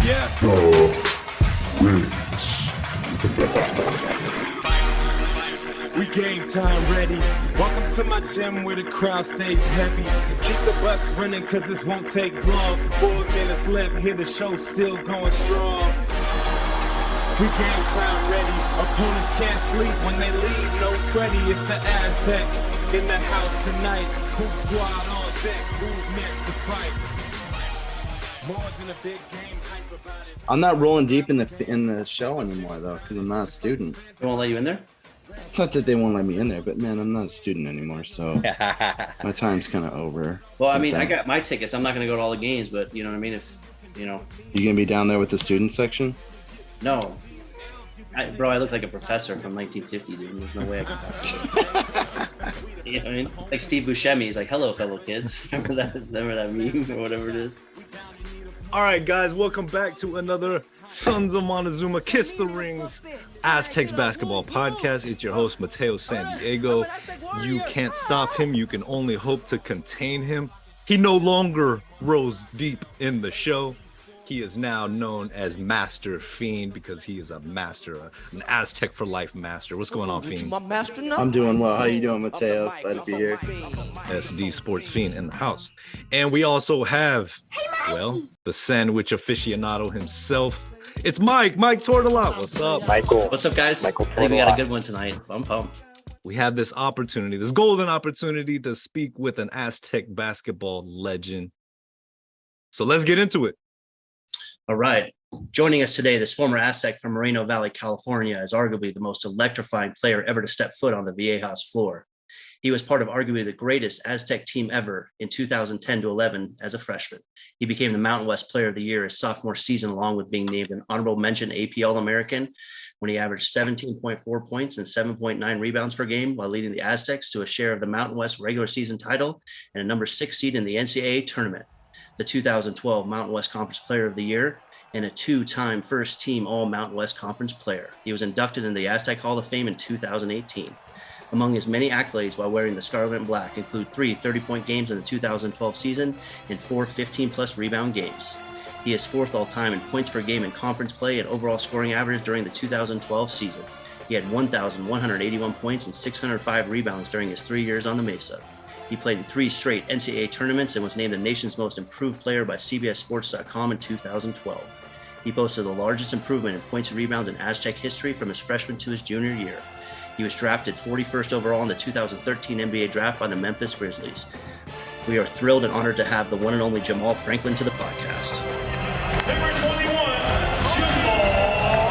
Yeah. We game time ready. Welcome to my gym where the crowd stays heavy. Keep the bus running cause this won't take long. 4 minutes left, here the show still going strong. We game time ready. Opponents can't sleep when they leave. No Freddy, it's the Aztecs in the house tonight. Hoop squad on deck. Who's next to fight? More than a big game hype about it. I'm not rolling deep in the show anymore though, because I'm not a student. They won't let you in there? It's not that they won't let me in there, but man, I'm not a student anymore, so my time's kind of over. Well, I mean, I got my tickets. I'm not going to go to all the games, but you know what I mean? If, you know. You gonna be down there with the student section? No. Bro, I look like a professor from 1950, dude. There's no way I can pass it. You know what I mean? Like Steve Buscemi. He's like, hello, fellow kids. Remember that meme or whatever it is? All right, guys, welcome back to another Sons of Montezuma Kiss the Rings Aztecs Basketball Podcast. It's your host, Mateo San Diego. You can't stop him. You can only hope to contain him. He no longer rose deep in the show. He is now known as Master Fiend because he is a master, an Aztec for life master. What's going on, Fiend? I'm doing well. How you doing, Mateo? Glad to be here. SD Sports Fiend in the house. And we also have, well, the sandwich aficionado himself. It's Mike Tortolot. What's up? Michael. What's up, guys? I think we got a good one tonight. I'm pumped. We had this opportunity, this golden opportunity to speak with an Aztec basketball legend. So let's get into it. All right. Joining us today, this former Aztec from Moreno Valley, California, is arguably the most electrifying player ever to step foot on the Viejas floor. He was part of arguably the greatest Aztec team ever in 2010-11 as a freshman. He became the Mountain West Player of the Year his sophomore season, along with being named an honorable mention AP All-American when he averaged 17.4 points and 7.9 rebounds per game while leading the Aztecs to a share of the Mountain West regular season title and a number 6 seed in the NCAA tournament, the 2012 Mountain West Conference Player of the Year, and a 2-time first-team All-Mountain West Conference player. He was inducted into the Aztec Hall of Fame in 2018. Among his many accolades while wearing the scarlet and black include 3 30-point games in the 2012 season and 4 15-plus rebound games. He is 4th all-time in points per game in conference play and overall scoring average during the 2012 season. He had 1,181 points and 605 rebounds during his 3 years on the Mesa. He played in 3 straight NCAA tournaments and was named the nation's most improved player by CBSSports.com in 2012. He posted the largest improvement in points and rebounds in Aztec history from his freshman to his junior year. He was drafted 41st overall in the 2013 NBA draft by the Memphis Grizzlies. We are thrilled and honored to have the one and only Jamaal Franklin to the podcast. Number 21, Jamaal Franklin.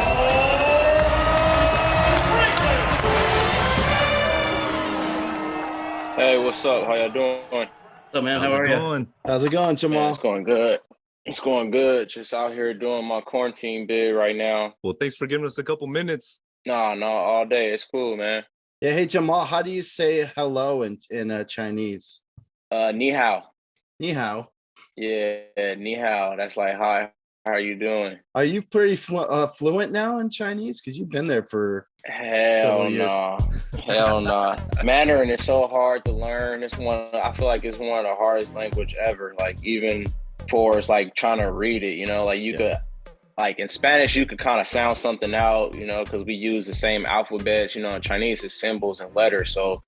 Hey, what's up? How y'all doing? What's up, man? How are you? How's it going, Jamaal? Yeah, it's going good. It's going good. Just out here doing my quarantine bid right now. Well, thanks for giving us a couple minutes. No, all day. It's cool, man. Yeah, hey Jamaal, how do you say hello in Chinese? Ni hao. Ni hao. Yeah, ni hao. That's like, hi, how are you doing? Are you pretty fluent now in Chinese? Because you've been there for Hell no. Hell no. Mandarin is so hard to learn. I feel like it's one of the hardest language ever. Like even for it's like trying to read it, you know, like you could, like in Spanish, you could kind of sound something out, you know, because we use the same alphabets, you know, in Chinese it's symbols and letters. So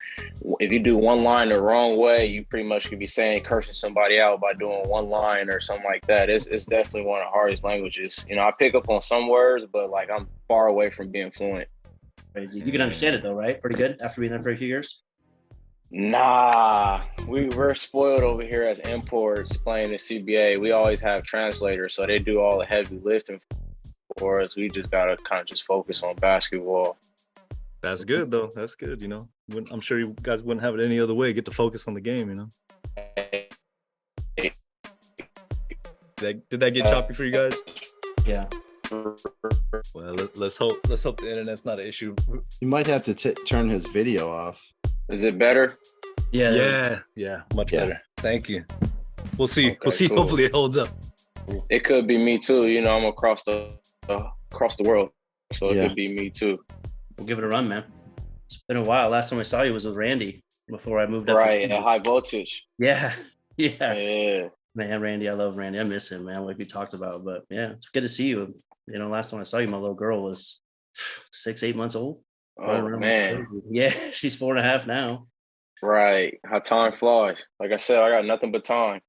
if you do one line the wrong way, you pretty much could be cursing somebody out by doing one line or something like that. It's definitely one of the hardest languages. You know, I pick up on some words, but like I'm far away from being fluent. Crazy. You can understand it though, right? Pretty good after being there for a few years? Nah, we're spoiled over here as imports playing the CBA. We always have translators, so they do all the heavy lifting for us. We just gotta kind of just focus on basketball. That's good, though. That's good, you know. I'm sure you guys wouldn't have it any other way. Get to focus on the game, you know. Did that get choppy for you guys? Yeah. Well, let's hope the internet's not an issue. You might have to turn his video off. Is it better? Yeah, much better. Thank you. We'll see. Okay, we'll see. cool. Hopefully it holds up. It could be me too. You know, I'm across the world, so it could be me too. We'll give it a run, man. It's been a while. Last time I saw you was with Randy before I moved up. Right, high voltage. Yeah. Yeah. Man, Randy, I love Randy. I miss him, man. Like we talked about, but yeah, it's good to see you. You know, last time I saw you, my little girl was 6, 8 months old. Oh man, Yeah, she's 4.5 now. right. How time flies. Like I said, I got nothing but time.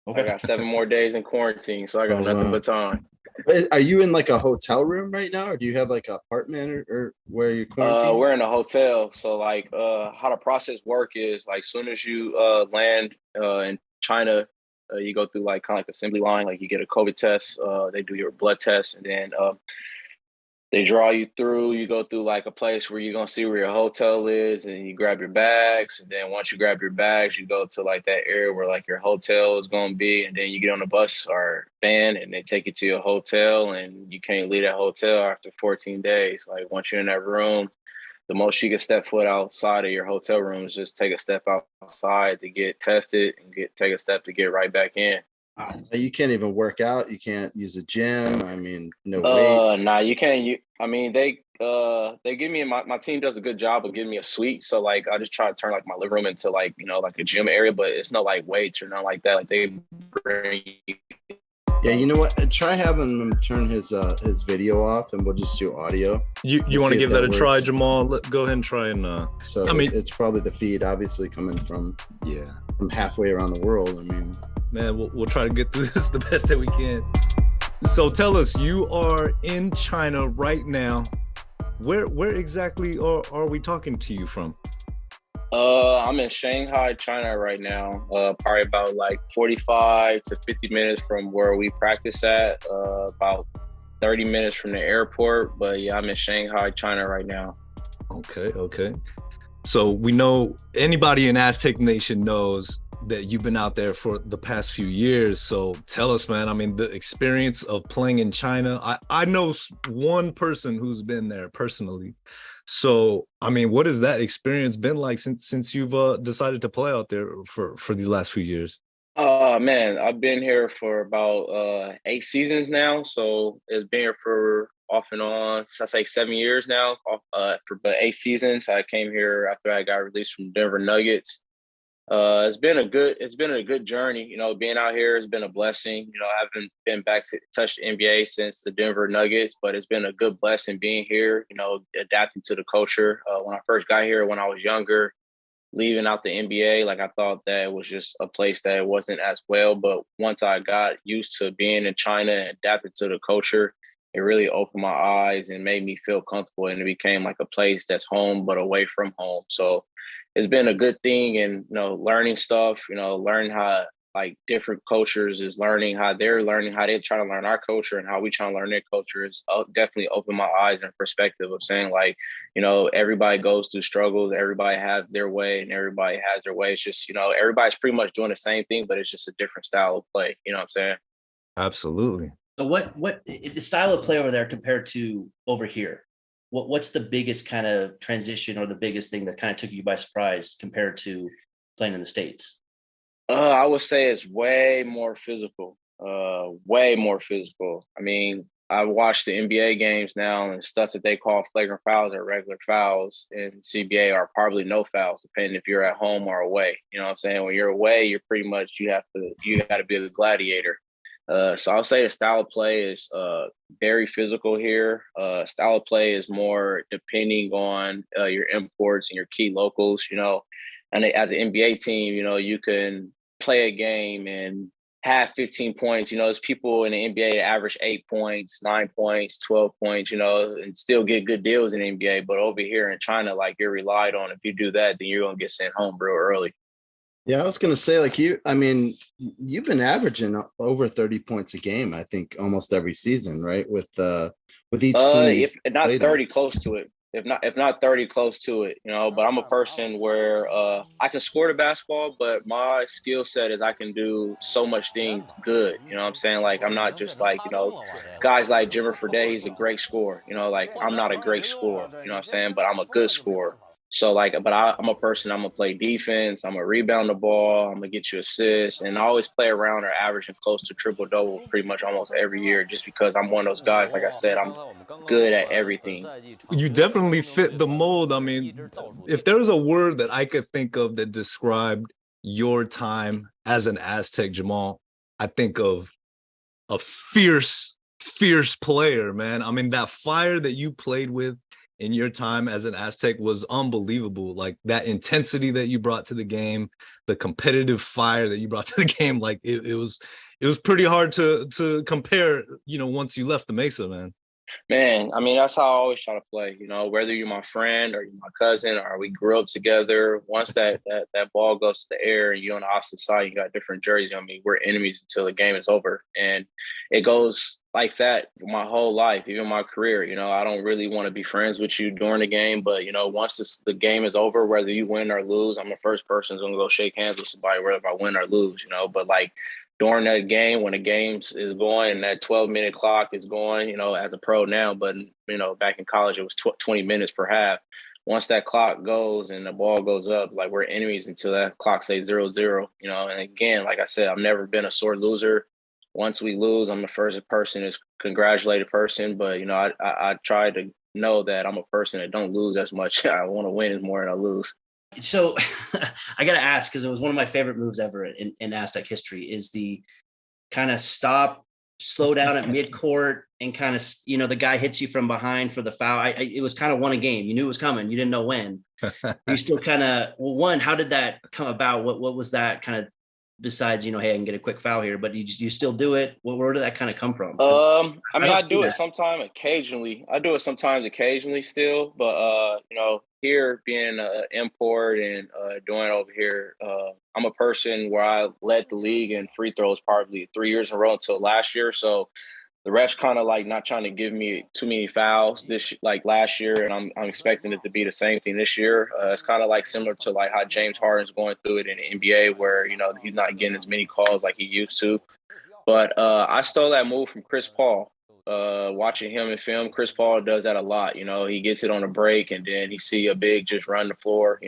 Okay. I got 7 more days in quarantine, so I got nothing but time. Are you in like a hotel room right now, or do you have like an apartment or where you're quarantined? We're in a hotel, so like how the process work is like soon as you land in China, you go through like kind of like assembly line, like you get a COVID test, they do your blood test, and then they draw you through. You go through like a place where you're gonna see where your hotel is, and you grab your bags. And then once you grab your bags, you go to like that area where like your hotel is gonna be, and then you get on a bus or van, and they take you to your hotel, and you can't leave that hotel after 14 days. Like once you're in that room, the most you can step foot outside of your hotel room is just take a step outside to get tested and take a step to get right back in. You can't even work out. You can't use a gym. I mean, no weights. Nah, you can't. I mean, they give me my team does a good job of giving me a suite. So like, I just try to turn like my living room into like like a gym area, but it's no like weights or nothing like that. Like they bring. Yeah, you know what? Try having him turn his video off, and we'll just do audio. You want to give that a try, Jamal? Go ahead and try and. So I mean, it's probably the feed, obviously coming from halfway around the world. I mean. Man, we'll try to get through this the best that we can. So tell us, you are in China right now. Where exactly are we talking to you from? I'm in Shanghai, China right now. Probably about like 45 to 50 minutes from where we practice at. About 30 minutes from the airport. But yeah, I'm in Shanghai, China right now. Okay. So we know anybody in Aztec Nation knows that you've been out there for the past few years. So tell us, man, I mean, the experience of playing in China. I know one person who's been there personally. So, I mean, what has that experience been like since you've decided to play out there for these last few years? Man, I've been here for about 8 seasons now. So it's been here for off and on, I say 7 years now, for 8 seasons. I came here after I got released from Denver Nuggets. It's been a good journey. You know, being out here has been a blessing. You know, I haven't been back to touch the NBA since the Denver Nuggets, but it's been a good blessing being here, you know, adapting to the culture. When I first got here, when I was younger, leaving out the NBA, like I thought that it was just a place that wasn't as well. But once I got used to being in China and adapted to the culture, it really opened my eyes and made me feel comfortable. And it became like a place that's home, but away from home. So it's been a good thing, and learning stuff, learning how like different cultures is learning how they're trying to learn our culture and how we trying to learn their culture is definitely opened my eyes and perspective of saying like, everybody goes through struggles, everybody has their way and everybody has their way. It's just, everybody's pretty much doing the same thing, but it's just a different style of play. You know what I'm saying? Absolutely. So what the style of play over there compared to over here? What's the biggest kind of transition or the biggest thing that kind of took you by surprise compared to playing in the States? I would say it's way more physical. Way more physical. I mean, I watch the NBA games now, and stuff that they call flagrant fouls or regular fouls in CBA are probably no fouls, depending if you're at home or away. You know what I'm saying? When you're away, you're pretty much you got to be a gladiator. So I'll say the style of play is very physical here. Style of play is more depending on your imports and your key locals, And as an NBA team, you can play a game and have 15 points. There's people in the NBA that average 8 points, 9 points, 12 points, and still get good deals in the NBA. But over here in China, like you're relied on. If you do that, then you're going to get sent home real early. Yeah, I was going to say, like you've been averaging over 30 points a game, I think, almost every season, right? With each team. If not 30, close to it. If not 30, close to it, But I'm a person where I can score the basketball, but my skill set is I can do so much things good. You know what I'm saying? Like I'm not just like, guys like Jimmer Fredette, he's a great scorer. Like I'm not a great scorer, you know what I'm saying? But I'm a good scorer. So I'm a person, I'm going to play defense. I'm going to rebound the ball. I'm going to get you assists. And I always play around or averaging close to triple-double pretty much almost every year just because I'm one of those guys. Like I said, I'm good at everything. You definitely fit the mold. I mean, if there's a word that I could think of that described your time as an Aztec, Jamaal, I think of a fierce player, man. I mean, that fire that you played with in your time as an Aztec was unbelievable. Like that intensity that you brought to the game, the competitive fire that you brought to the game, like it was pretty hard to compare, once you left the Mesa, man. Man, I mean, that's how I always try to play, whether you're my friend or you're my cousin or we grew up together. Once that ball goes to the air and you're on the opposite side, you got different jerseys. I mean, we're enemies until the game is over. And it goes like that my whole life, even my career. I don't really want to be friends with you during the game, but, once the game is over, whether you win or lose, I'm the first person who's going to go shake hands with somebody, whether I win or lose, but like, during that game, when the game is going and that 12-minute clock is going, as a pro now, but, back in college, it was 20 minutes per half. Once that clock goes and the ball goes up, like we're enemies until that clock says 0-0, and again, like I said, I've never been a sore loser. Once we lose, I'm the first person to congratulate a person, but, I try to know that I'm a person that don't lose as much. I want to win more than I lose. So I got to ask, because it was one of my favorite moves ever in Aztec history, is the kind of slow down at midcourt and kind of, the guy hits you from behind for the foul. It was kind of won a game. You knew it was coming. You didn't know when. You still kind of, well, one, how did that come about? What was that kind of, besides, hey, I can get a quick foul here, but you still do it? Where did that kind of come from? I do it sometimes occasionally. I do it sometimes occasionally still, but, here being an import and doing it over here, I'm a person where I led the league in free throws probably 3 years in a row until last year. So the refs kind of like not trying to give me too many fouls like last year, and I'm expecting it to be the same thing this year. It's kind of like similar to like how James Harden's going through it in the NBA, where he's not getting as many calls like he used to. But I stole that move from Chris Paul. Watching him in film, Chris Paul does that a lot. He gets it on a break and then he see a big just run the floor.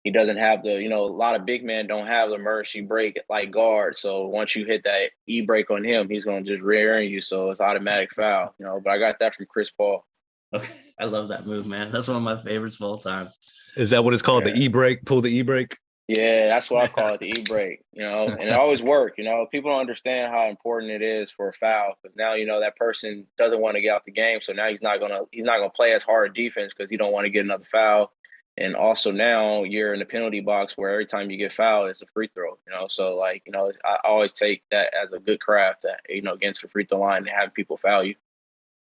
He doesn't have the, a lot of big men don't have the emergency break like guard. So once you hit that e-break on him, he's going to just rear end you. So it's automatic foul, but I got that from Chris Paul. Okay. I love that move, man. That's one of my favorites of all time. Is that what it's called? Yeah. The e-break, pull the e-break? Yeah, that's what I call it, the e-break, and it always worked. People don't understand how important it is for a foul, because now, that person doesn't want to get out the game. So now he's not going to play as hard defense because he don't want to get another foul. And also now you're in the penalty box where every time you get fouled, it's a free throw, So I always take that as a good craft, against the free throw line and have people foul you.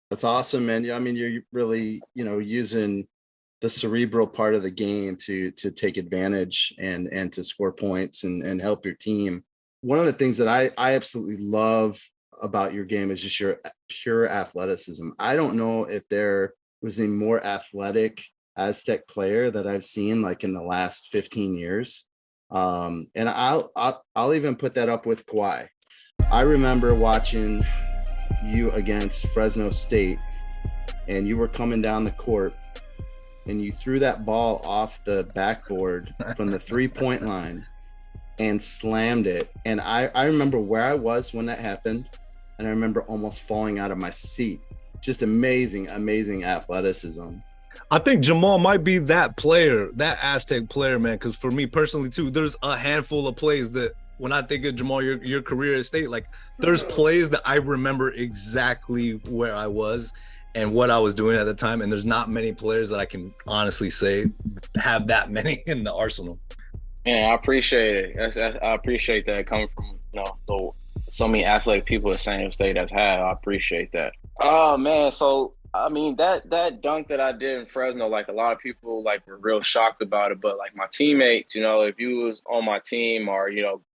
That's awesome, man. I mean, you're really, using the cerebral part of the game to take advantage and to score points and help your team. One of the things that I absolutely love about your game is just your pure athleticism. I don't know if there was a more athletic Aztec player that I've seen like in the last 15 years. And I'll even put that up with Kawhi. I remember watching you against Fresno State, and you were coming down the court and you threw that ball off the backboard from the 3-point line and slammed it. And I remember where I was when that happened, and I remember almost falling out of my seat. Just amazing athleticism. I think Jamaal might be that player, that Aztec player, man, because for me personally too, there's a handful of plays that when I think of Jamaal, your career at State, like there's plays that I remember exactly where I was and what I was doing at the time. And there's not many players that I can honestly say have that many in the arsenal. Yeah, I appreciate it. I appreciate that coming from, so many athletic people at San Diego State have had. I appreciate that. Oh, man. So, I mean, that dunk that I did in Fresno, like a lot of people like were real shocked about it. But like my teammates, if you was on my team or,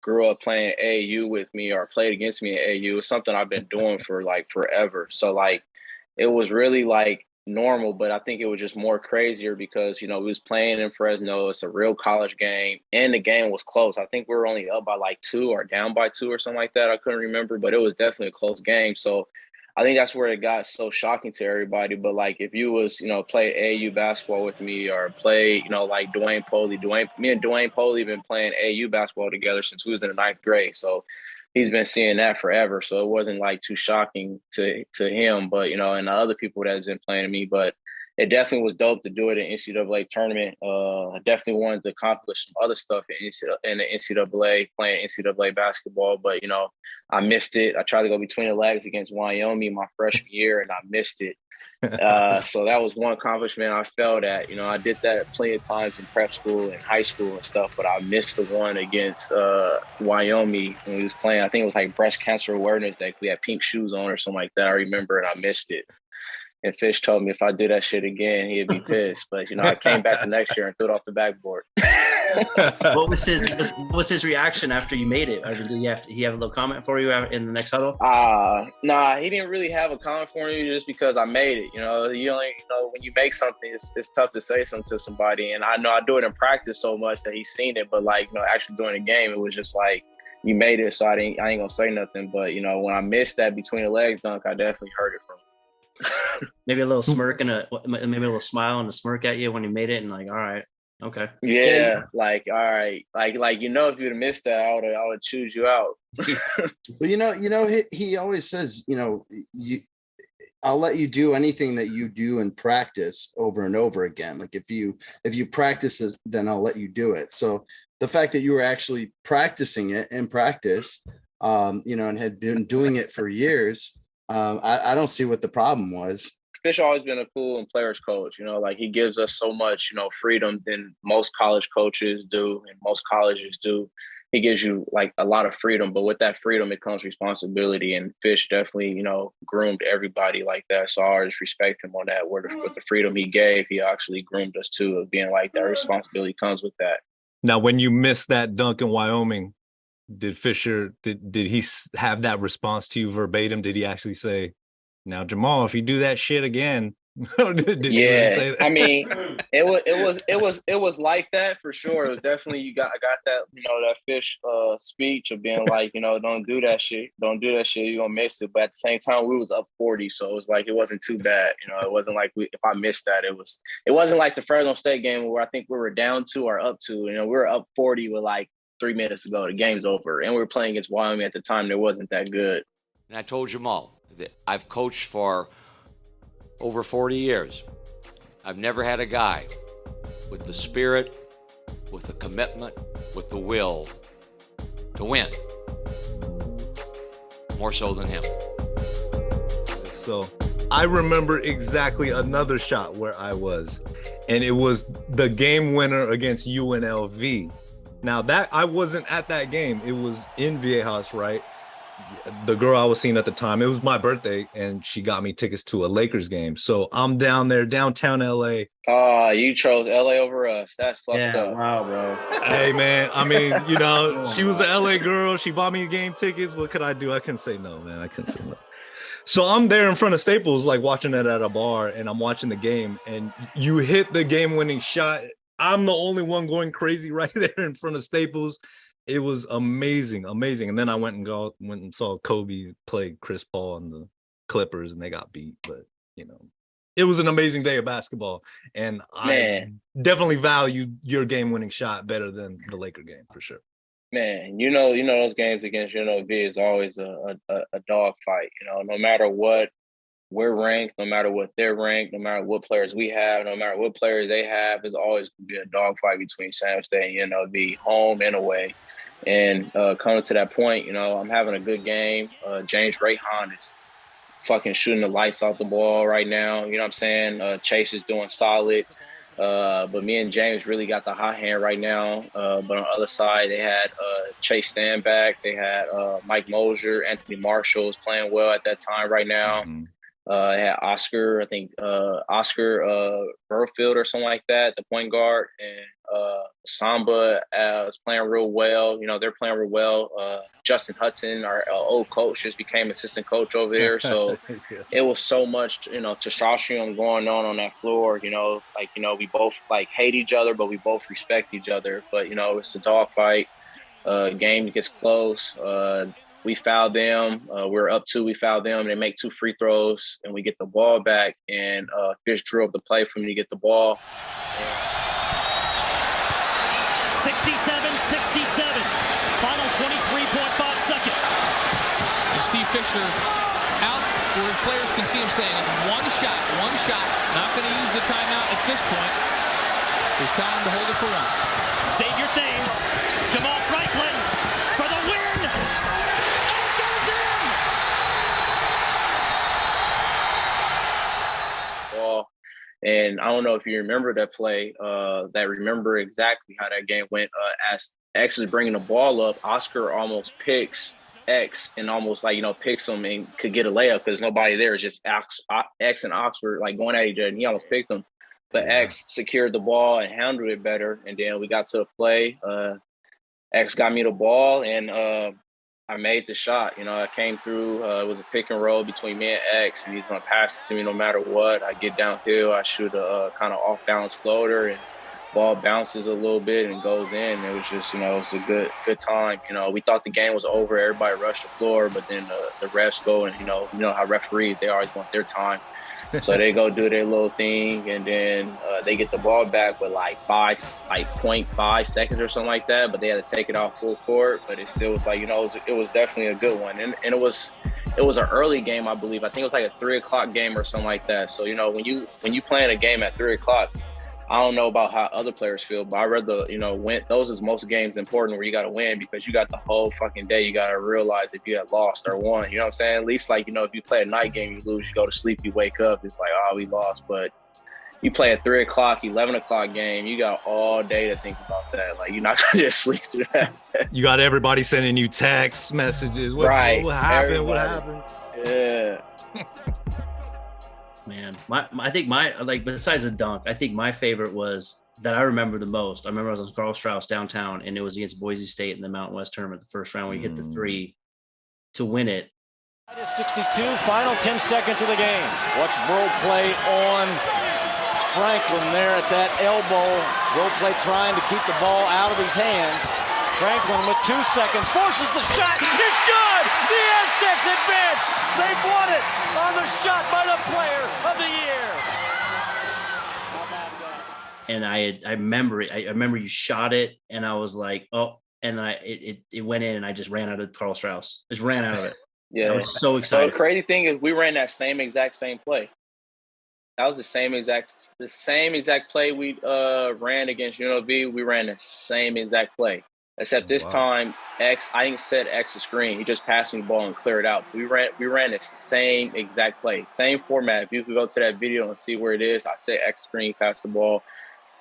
grew up playing AAU with me or played against me at AAU, it's something I've been doing for like forever. So like, it was really like normal, but I think it was just more crazier because, we was playing in Fresno. It's a real college game and the game was close. I think we were only up by like 2 or down by 2 or something like that. I couldn't remember, but it was definitely a close game. So I think that's where it got so shocking to everybody. But like if you was, play AAU basketball with me or play, like Dwayne Poley, me and Dwayne Poley been playing AAU basketball together since we was in the 9th grade. So he's been seeing that forever. So it wasn't like too shocking to him, but, and the other people that have been playing me. But it definitely was dope to do it in NCAA tournament. I definitely wanted to accomplish some other stuff in the NCAA, playing NCAA basketball, but, you know, I missed it. I tried to go between the legs against Wyoming my freshman year, and I missed it. So that was one accomplishment I felt at. You know, I did that plenty of times in prep school and high school and stuff, but I missed the one against Wyoming when we was playing. I think it was like breast cancer awareness day. We had pink shoes on or something like that. I remember, and I missed it. And Fish told me if I do that shit again, he'd be pissed. But, you know, I came back the next year and threw it off the backboard. What was his reaction after you made it? I mean, did he have a little comment for you in the next huddle? Nah, he didn't really have a comment for me just because I made it. You know, when you make something, it's tough to say something to somebody. And I know I do it in practice so much that he's seen it, but like, you know, actually doing the game, it was just like, you made it, so I ain't gonna say nothing. But, you know, when I missed that between the legs dunk, I definitely heard it from him. Maybe a little smirk and maybe a little smile and a smirk at you when you made it, and like, all right, okay, yeah, like, all right, like you know, if you'd have missed that, I would choose you out. But you know, he always says, you know, I'll let you do anything that you do in practice over and over again. Like if you practice it, then I'll let you do it. So the fact that you were actually practicing it in practice, you know, and had been doing it for years. I don't see what the problem was. Fish always been a cool and players coach, you know, like he gives us so much, you know, freedom than most college coaches do and most colleges do. He gives you like a lot of freedom, but with that freedom, it comes responsibility, and Fish definitely, you know, groomed everybody like that. So I always respect him on that. With the freedom he gave, he actually groomed us too, of being like that responsibility comes with that. Now, when you missed that dunk in Wyoming, did Fisher, did he have that response to you verbatim? Did he actually say, now, Jamaal, if you do that shit again, did he really say that? I mean, it was like that for sure. It was definitely, I got that, you know, that Fish speech of being like, you know, don't do that shit. Don't do that shit. You're gonna miss it. But at the same time, we was up 40, so it was like it wasn't too bad. You know, it wasn't like if I missed that, it wasn't like the Fresno State game where I think we were down 2 or up 2. You know, we were up 40 with like 3 minutes ago. The game's over, and we were playing against Wyoming at the time. That wasn't that good. And I told Jamaal that I've coached for over 40 years. I've never had a guy with the spirit, with the commitment, with the will to win more so than him. So I remember exactly another shot where I was, and it was the game winner against UNLV. Now that I wasn't at that game, it was in Viejas, right? The girl I was seeing at the time, it was my birthday, and she got me tickets to a Lakers game. So I'm down there, downtown LA. You chose LA over us. That's fucked up. Wow, bro. Hey man, I mean, you know, she was an LA girl. She bought me game tickets. What could I do? I couldn't say no, man. I couldn't say no. So I'm there in front of Staples, like watching it at a bar, and I'm watching the game, and you hit the game-winning shot. I'm the only one going crazy right there in front of Staples. It was amazing. And then I went and saw Kobe play Chris Paul and the Clippers, and they got beat. But you know, it was an amazing day of basketball, and I definitely valued your game-winning shot better than the Laker game for sure. Man, you know those games against UNLV is always a dog fight. You know, no matter what we're ranked, no matter what they're ranked, no matter what players we have, no matter what players they have, it's always going to be a dog fight between San State and UNLV, home and away. And coming to that point, you know, I'm having a good game. James Rayhan is fucking shooting the lights off the ball right now. You know what I'm saying? Chase is doing solid. But me and James really got the hot hand right now. But on the other side, they had Chase Standback. They had Mike Mosier. Anthony Marshall is playing well at that time right now. Mm-hmm. They had Oscar, I think Oscar Burfield or something like that, the point guard. And Samba is playing real well. You know, they're playing real well. Justin Hudson, our old coach, just became assistant coach over there. So it was so much, you know, testosterone going on that floor. You know, like, you know, we both like hate each other, but we both respect each other. But, you know, it's a dogfight. Game gets close. We fouled them. We're up 2. We fouled them. They make 2 free throws, and we get the ball back. And Fish drew up the play for me to get the ball. 67-67. Final 23.5 seconds. Steve Fisher out where his players can see him saying, one shot, not going to use the timeout at this point. It's time to hold it for one. Save your things. Jamaal Franklin for the win. And it goes in. Well, and I don't know if you remember that play, remember exactly how that game went. As X is bringing the ball up, Oscar almost picks X and almost picks him and could get a layup because nobody there. It's just X and Oxford going at each other, and he almost picked him. But X secured the ball and handled it better. And then we got to the play. X got me the ball, and I made the shot. I came through. It was a pick and roll between me and X, and he's going to pass it to me no matter what. I get downhill. I shoot a kind of off-balance floater, and ball bounces a little bit and goes in. It was just, it was a good time. We thought the game was over. Everybody rushed the floor, but then the refs go and, you know how referees, they always want their time. So they go do their little thing, and then they get the ball back with 0.5 seconds or something like that. But they had to take it off full court. But it still was it was definitely a good one, and it was an early game, I believe. I think it was like a 3:00 game or something like that. So when you playing a game at 3:00. I don't know about how other players feel, but I rather, win. Those is most games important where you got to win because you got the whole fucking day. You got to realize if you had lost or won. You know what I'm saying? At least if you play a night game, you lose, you go to sleep, you wake up, it's we lost. But you play a 3:00, 11:00 game, you got all day to think about that. You're not going to just sleep through that. You got everybody sending you text messages. What happened? Everybody. What happened? Yeah. Man, I think besides the dunk, I think my favorite was that I remember the most. I remember I was on Carl Strauss downtown, and it was against Boise State in the Mountain West tournament, the first round where you hit the three to win it. It is 62, final 10 seconds of the game. Watch Bro play on Franklin there at that elbow. Bro play trying to keep the ball out of his hands. Franklin with 2 seconds forces the shot. It's good. The Aztecs advance. They've won it on the shot by the player of the year. How about that? And I remember it. I remember you shot it, and I was like, oh, and it went in, and I just ran out of Carl Strauss. Just ran out of it. Yeah. I was so So excited. the crazy thing is we ran that same play. That was the same exact play we ran against UNLV. We ran the same exact play. Except this time, I didn't set X a screen. He just passed me the ball and cleared it out. We ran the same exact play, same format. If you could go to that video and see where it is, I set X screen, passed the ball.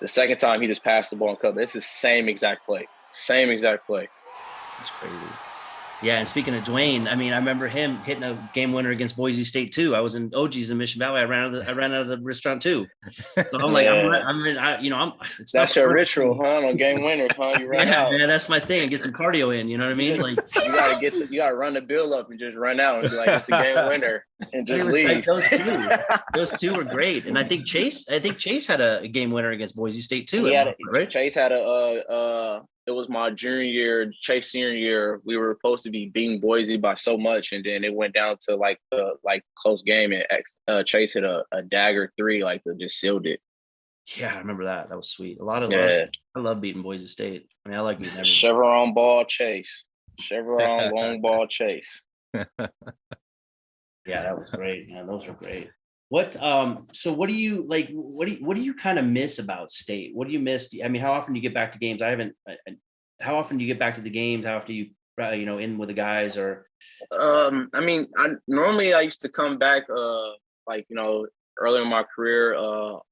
The second time, he just passed the ball and cut. It's the same exact play. Same exact play. It's crazy. Yeah, and speaking of Dwayne, I remember him hitting a game winner against Boise State too. I was in OG's in Mission Valley. I ran out of the restaurant too. So I'm like, it's That's your ritual, huh? On game winners, huh? You run out. Yeah, that's my thing. Get some cardio in. You know what I mean? You gotta run the bill up and just run out and be like, it's the game winner, and just leave. Those two were great, and I think Chase had a game winner against Boise State too. Right? Chase had it was my junior year, Chase senior year. We were supposed to be beating Boise by so much, and then it went down to close game, and Chase hit a dagger 3, just sealed it. Yeah, I remember that. That was sweet. A lot of love. I love beating Boise State. I like beating everybody. Chevron ball Chase. Chevron long ball Chase. Yeah, that was great, man. Those were great. So what do you like? What do you kind of miss about State? What do you miss? How often do you get back to games? How often do you get back to the games? How often do you in with the guys or? I used to come back earlier in my career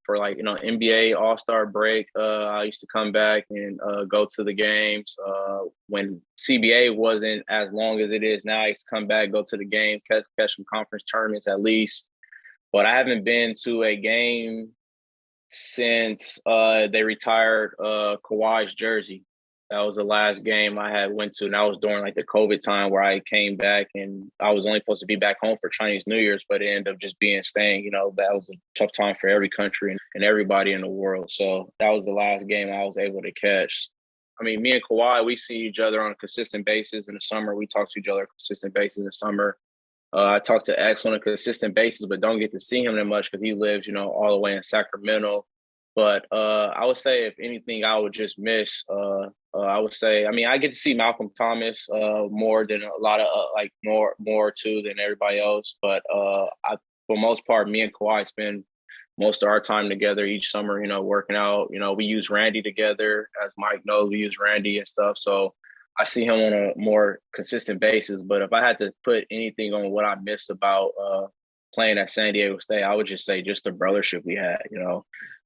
for NBA All-Star break. I used to come back and go to the games when CBA wasn't as long as it is now. I used to come back, go to the game, catch some conference tournaments at least. But I haven't been to a game since they retired Kawhi's jersey. That was the last game I had went to, and that was during the COVID time where I came back, and I was only supposed to be back home for Chinese New Year's, but it ended up just staying. That was a tough time for every country and everybody in the world. So that was the last game I was able to catch. Me and Kawhi, we see each other on a consistent basis in the summer. We talk to each other on a consistent basis in the summer. I talk to X on a consistent basis, but don't get to see him that much because he lives, all the way in Sacramento. But I would say, if anything, I would just miss. I would say, I mean, I get to see Malcolm Thomas more than a lot of like more too than everybody else. But for most part, me and Kawhi spend most of our time together each summer. Working out. We use Randy together, as Mike knows. We use Randy and stuff. So I see him on a more consistent basis. But if I had to put anything on what I missed about playing at San Diego State, I would just say just the brothership we had.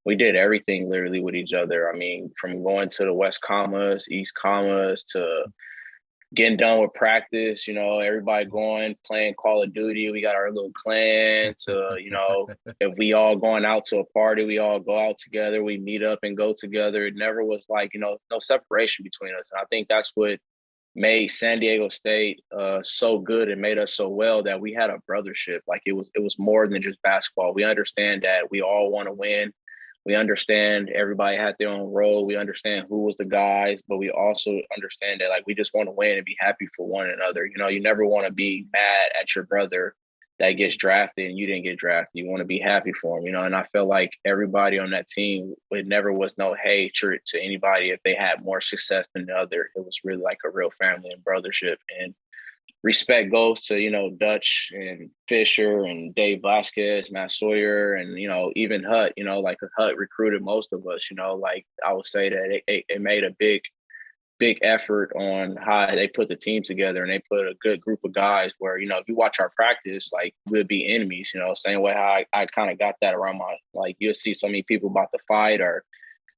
We did everything literally with each other. I mean, from going to the West Commas, East Commas, to getting done with practice, everybody going, playing Call of Duty. We got our little clan to, if we all going out to a party, we all go out together. We meet up and go together. It never was like, no separation between us. And I think that's what made San Diego State so good and made us so well, that we had a brothership. Like it was more than just basketball. We understand that we all want to win. We understand everybody had their own role. We understand who was the guys, but we also understand that like we just want to win and be happy for one another. You never want to be mad at your brother that gets drafted and you didn't get drafted. You want to be happy for him, and I felt like everybody on that team, it never was no hatred to anybody if they had more success than the other. It was really like a real family and brothership. And respect goes to, Dutch and Fisher and Dave Vasquez, Matt Sawyer, and, even Hut, like Hut recruited most of us, like I would say that it made a big effort on how they put the team together, and they put a good group of guys where, if you watch our practice, like we'll be enemies, same way how I kind of got that around like you'll see so many people about to fight or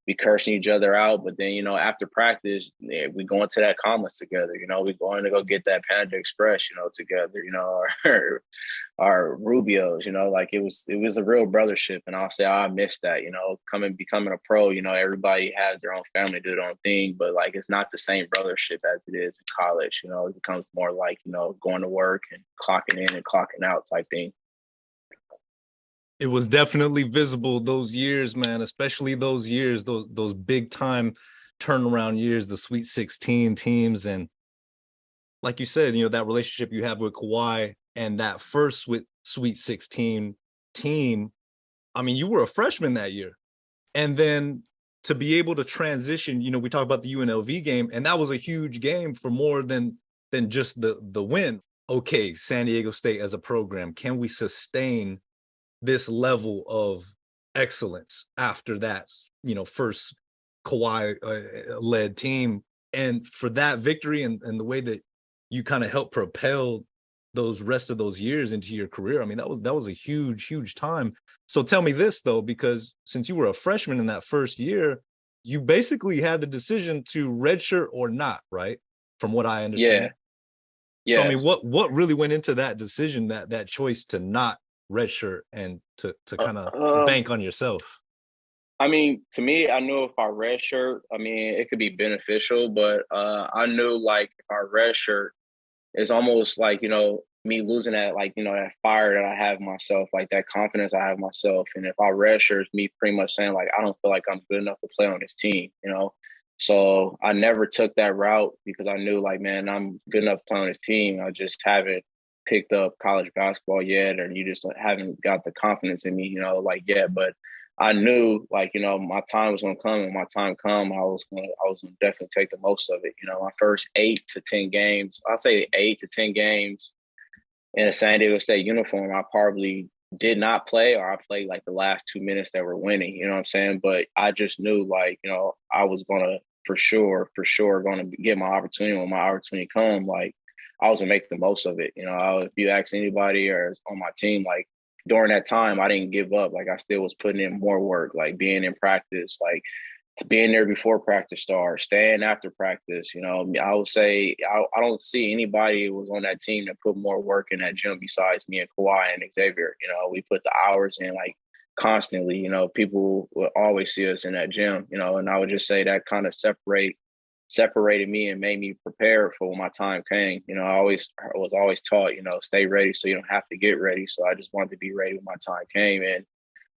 be cursing each other out. But then, after practice, we go into that comments together, we going to go get that Panda Express, together, our Rubios, like it was a real brothership. And I'll say, I miss that, becoming a pro, everybody has their own family, do their own thing, but like, it's not the same brothership as it is in college. It becomes more like, going to work and clocking in and clocking out type thing. It was definitely visible those years, man, especially those years, those big time turnaround years, the Sweet 16 teams. And like you said, that relationship you have with Kawhi and that first Sweet 16 team. I mean, you were a freshman that year. And then to be able to transition, we talk about the UNLV game, and that was a huge game for more than just the win. Okay, San Diego State as a program, can we sustain this level of excellence after that, first Kawhi led team? And for that victory and the way that you kind of helped propel those rest of those years into your career, I mean, that was a huge time. So tell me this though, because since you were a freshman in that first year, you basically had the decision to redshirt or not, right? From what I understand. Yeah. So I mean, what really went into that decision, that choice to not redshirt and to kind of bank on yourself? I mean, to me, I knew if I redshirt, I mean, it could be beneficial, but I knew like if I redshirt, it's almost like, me losing that, like, that fire that I have myself, like that confidence I have myself. And if I redshirt, it's me pretty much saying like, I don't feel like I'm good enough to play on this team, So I never took that route because I knew like, man, I'm good enough to play on this team. I just haven't picked up college basketball yet, or you just haven't got the confidence in me, yet. But I knew like, my time was going to come, and my time come, I was going to definitely take the most of it. My first 8 to 10 games, I'll say 8 to 10 games in a San Diego State uniform, I probably did not play, or I played like the last 2 minutes that were winning, you know what I'm saying? But I just knew like, I was going to for sure going to get my opportunity. When my opportunity come, like I was going to make the most of it. If you ask anybody or on my team, like during that time, I didn't give up. Like I still was putting in more work, like being in practice, like being there before practice starts, staying after practice. I would say I don't see anybody who was on that team that put more work in that gym besides me and Kawhi and Xavier. We put the hours in like constantly. People would always see us in that gym, and I would just say that kind of separated me and made me prepared for when my time came. I was always taught, stay ready so you don't have to get ready. So I just wanted to be ready when my time came. And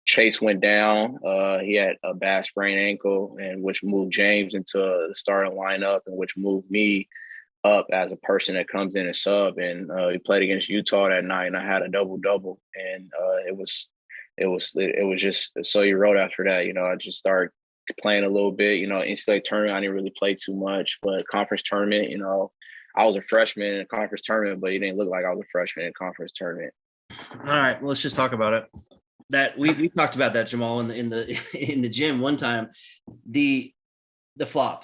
Chase went down. He had a bad sprained ankle, and which moved James into the starting lineup, and which moved me up as a person that comes in and sub. And we played against Utah that night, and I had a double-double. And it was it was just so you wrote after that. I just started playing a little bit. NCAA tournament, I didn't really play too much, but conference tournament, I was a freshman in a conference tournament, but it didn't look like I was a freshman in a conference tournament. All right, well, let's just talk about it. That we talked about that, Jamaal, in the gym one time. The flop.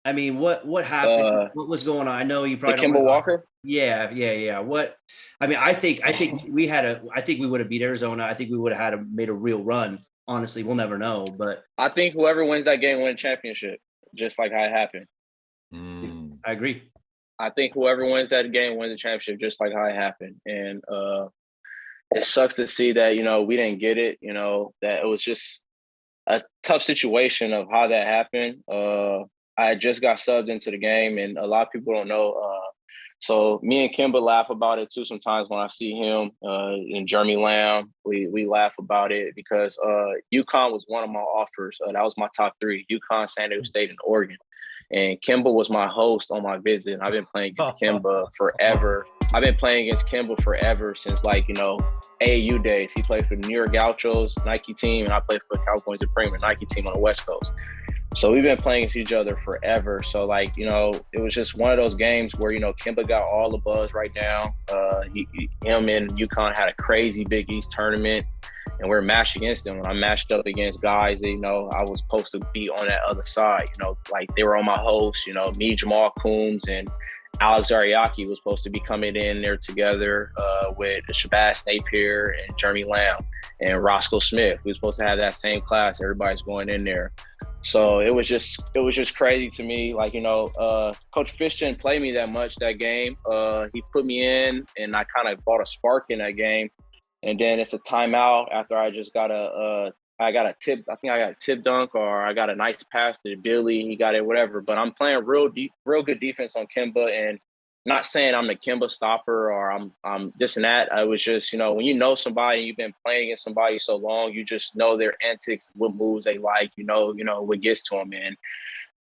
I mean, what happened? What was going on? I know you probably don't Kemba Walker. Yeah. What? I mean, I think we would have beat Arizona. I think we would have made a real run. Honestly, we'll never know. But I think whoever wins that game wins a championship, just like how it happened. I agree. I think whoever wins that game wins the championship, just like how it happened. And it sucks to see that, we didn't get it, that it was just a tough situation of how that happened. I just got subbed into the game, and a lot of people don't know. So me and Kemba laugh about it too sometimes when I see him and Jeremy Lamb. We laugh about it because UConn was one of my offers. That was my top 3, UConn, San Diego State, and Oregon. And Kemba was my host on my visit. And I've been playing against Kemba forever. I've been playing against Kemba forever since AAU days. He played for the New York Gauchos Nike team, and I played for the California Supreme Nike team on the West Coast. So we've been playing against each other forever. So it was just one of those games where, Kemba got all the buzz right now. Him and UConn had a crazy Big East tournament, and we're matched against them. When I matched up against guys that, I was supposed to be on that other side, they were on my host, me, Jamal Coombs, and Alex Ariaki was supposed to be coming in there together with Shabazz Napier and Jeremy Lamb and Roscoe Smith. We were supposed to have that same class. Everybody's going in there. So it was just crazy to me. Coach Fish didn't play me that much that game. He put me in, and I kind of bought a spark in that game. And then it's a timeout after I just got I got a tip. I think I got a tip dunk, or I got a nice pass to Billy. He got it, whatever. But I'm playing real good defense on Kemba, and not saying I'm the Kemba stopper or I'm this and that. I was just, when you know somebody, you've been playing against somebody so long, you just know their antics, what moves they like, what gets to them. And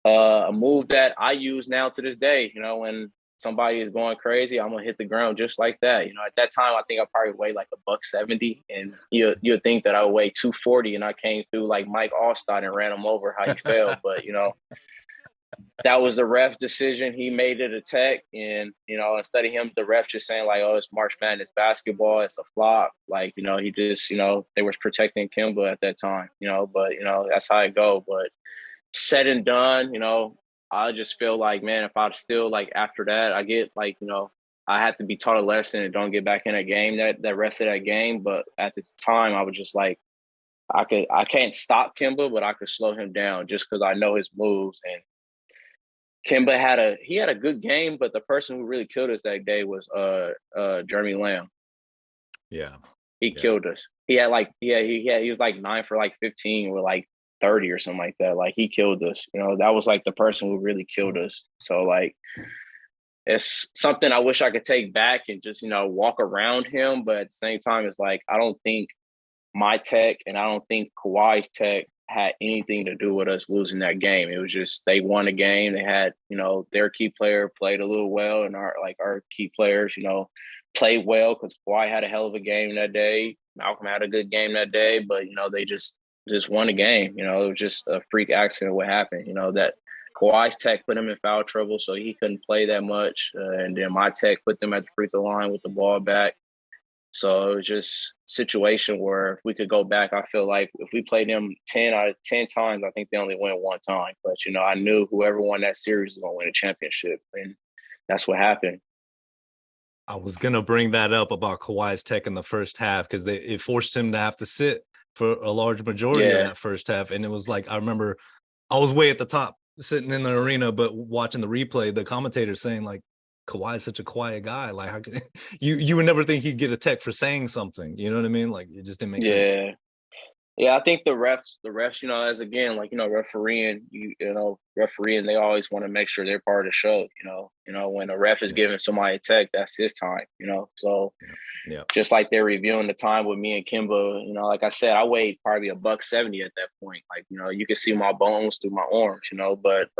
a move that I use now to this day, when somebody is going crazy, I'm gonna hit the ground just like that. At that time, I think I probably weighed like $170, and you'd think that I would weigh 240, and I came through like Mike Allstott and ran him over how he fell. But that was the ref's decision. He made it a tech, and instead of him, the ref just saying like, "Oh, it's March Madness basketball, it's a flop." He just, they were protecting Kemba at that time. But that's how it go. But said and done, I just feel like, man, if I still after that, I get I had to be taught a lesson and don't get back in a game that rest of that game. But at this time, I was just like, I can't stop Kemba, but I could slow him down just because I know his moves. And Kemba had a good game, but the person who really killed us that day was Jeremy Lamb. Yeah, he killed us. He had he was 9 for 15 with 30 or something like that. He killed us. That was the person who really killed us. So it's something I wish I could take back and just walk around him. But at the same time, it's I don't think my tech and I don't think Kawhi's tech had anything to do with us losing that game. It was just they won the game. They had their key player played a little well, and our key players played well because Kawhi had a hell of a game that day. Malcolm had a good game that day, but they just won the game. It was just a freak accident what happened. That Kawhi's tech put him in foul trouble, so he couldn't play that much. And then my tech put them at the free throw line with the ball back. So it was just a situation where if we could go back, I feel like if we played them 10 out of 10 times, I think they only win one time. But, I knew whoever won that series was going to win a championship. And that's what happened. I was going to bring that up about Kawhi's tech in the first half because it forced him to have to sit for a large majority of that first half. And it was I remember I was way at the top sitting in the arena, but watching the replay, the commentator saying Kawhi is such a quiet guy. How could you would never think he'd get a tech for saying something. You know what I mean? It just didn't make sense. Yeah, I think the refs, as again, refereeing, refereeing, they always want to make sure they're part of the show. When a ref is giving somebody a tech, that's his time. So just like they're reviewing the time with me and Kemba. Like I said, I weighed probably $170 at that point. You could see my bones through my arms. But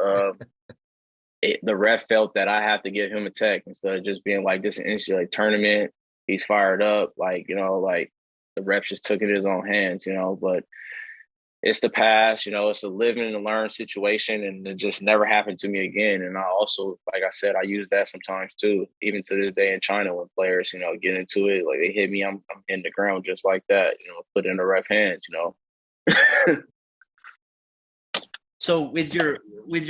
the ref felt that I have to give him a tech instead of just being this NCAA tournament. He's fired up, the ref just took it in his own hands, but it's the past, it's a living and a learn situation, and it just never happened to me again. And I also, like I said, I use that sometimes too, even to this day in China when players, get into it, like they hit me, I'm hitting the ground just like that, put it in the ref hands, So with your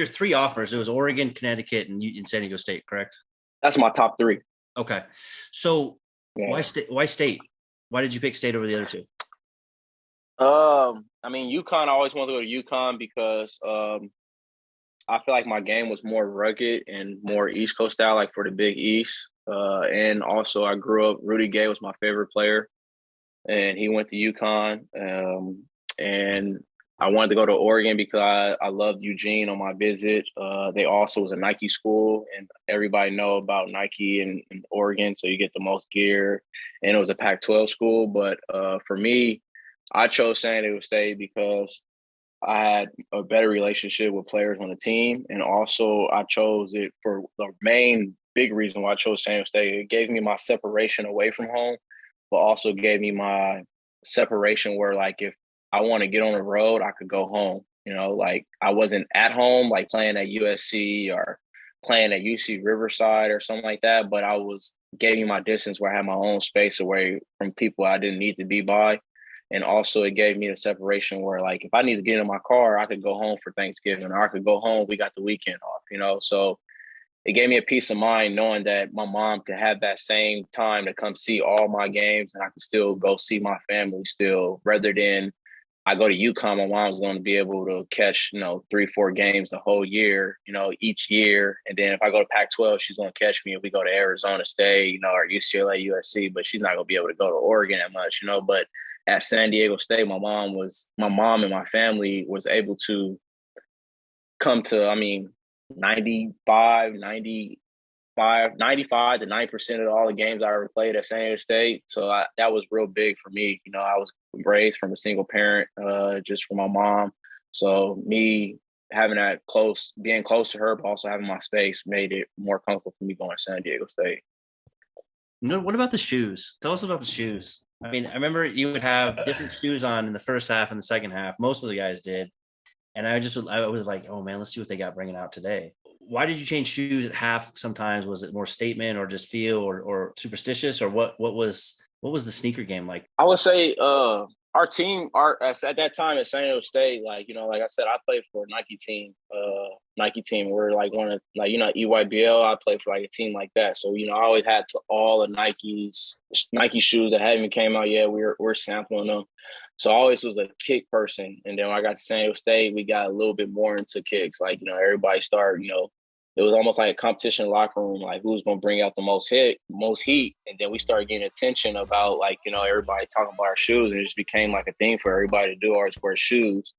3 offers, it was Oregon, Connecticut, and San Diego State, correct? That's my top 3. Okay. So Yeah. Why State? Why did you pick State over the other 2? I mean, UConn, I always wanted to go to UConn because I feel like my game was more rugged and more East Coast style, like for the Big East. And also I grew up, Rudy Gay was my favorite player, and he went to UConn. And I wanted to go to Oregon because I loved Eugene on my visit. They also was a Nike school, and everybody know about Nike in Oregon, so you get the most gear. And it was a Pac-12 school. But for me, I chose San Diego State because I had a better relationship with players on the team. And also I chose it for the main big reason why I chose San Diego State. It gave me my separation away from home, but also gave me my separation where, like, if I want to get on the road, I could go home. Like I wasn't at home, like playing at USC or playing at UC Riverside or something like that, but I was gave me my distance where I had my own space away from people I didn't need to be by. And also it gave me the separation where, like, if I need to get in my car, I could go home for Thanksgiving, or I could go home. We got the weekend off, So it gave me a peace of mind knowing that my mom could have that same time to come see all my games, and I could still go see my family still, rather than I go to UConn, my mom's going to be able to catch, 3-4 games the whole year, each year. And then if I go to Pac-12, she's going to catch me if we go to Arizona State, or UCLA, USC, but she's not going to be able to go to Oregon that much, But at San Diego State, my mom and my family was able to come to, 95 to 90% of all the games I ever played at San Diego State. So that was real big for me. I was raised from a single parent, just from my mom. So me having that being close to her, but also having my space made it more comfortable for me going to San Diego State. What about the shoes? Tell us about the shoes. I mean, I remember you would have different shoes on in the first half and the second half. Most of the guys did. And I was like, oh man, let's see what they got bringing out today. Why did you change shoes at half? Sometimes was it more statement or just feel or superstitious, or what was the sneaker game like? I would say our team, at that time at San Diego State, like I said, I played for a Nike team. We're like one of, like, EYBL. I played for like a team like that. So I always had all the Nike shoes that hadn't even came out yet. We're sampling them. So I always was a kick person. And then when I got to San Diego State, we got a little bit more into kicks. Like, everybody started, it was almost like a competition in the locker room, like who's going to bring out the most heat. And then we started getting attention about, like, everybody talking about our shoes. And it just became like a thing for everybody to do, ours wear shoes.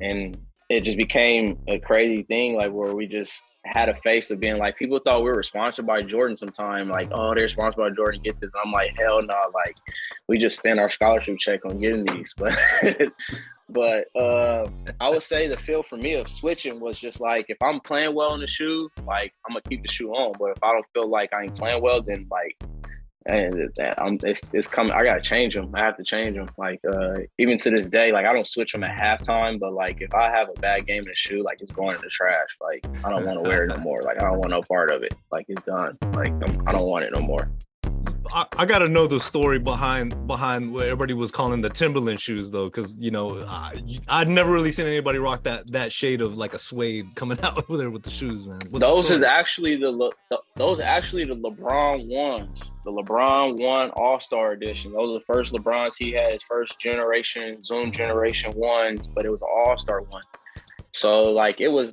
And it just became a crazy thing, like, where we just had a face of being like, people thought we were sponsored by Jordan sometime, like, oh, they're sponsored by Jordan, get this. I'm like, hell no, like, we just spent our scholarship check on getting these. But I would say the feel for me of switching was just like, if I'm playing well in the shoe, like, I'm gonna keep the shoe on. But if I don't feel like I ain't playing well, then like, it's coming. I gotta change them. I have to change them. Like, even to this day, like, I don't switch them at halftime. But like, if I have a bad game in the shoe, like, it's going in the trash. Like, I don't want to wear it no more. Like, I don't want no part of it. Like, it's done. Like, I don't want it no more. I gotta know the story behind what everybody was calling the Timberland shoes, though, because I'd never really seen anybody rock that shade of like a suede coming out there with the shoes, man. Those is actually the LeBron ones, the LeBron 1 All-Star edition. Those are the first LeBrons he had, his first generation Zoom generation ones, but it was an All-Star one. So like, it was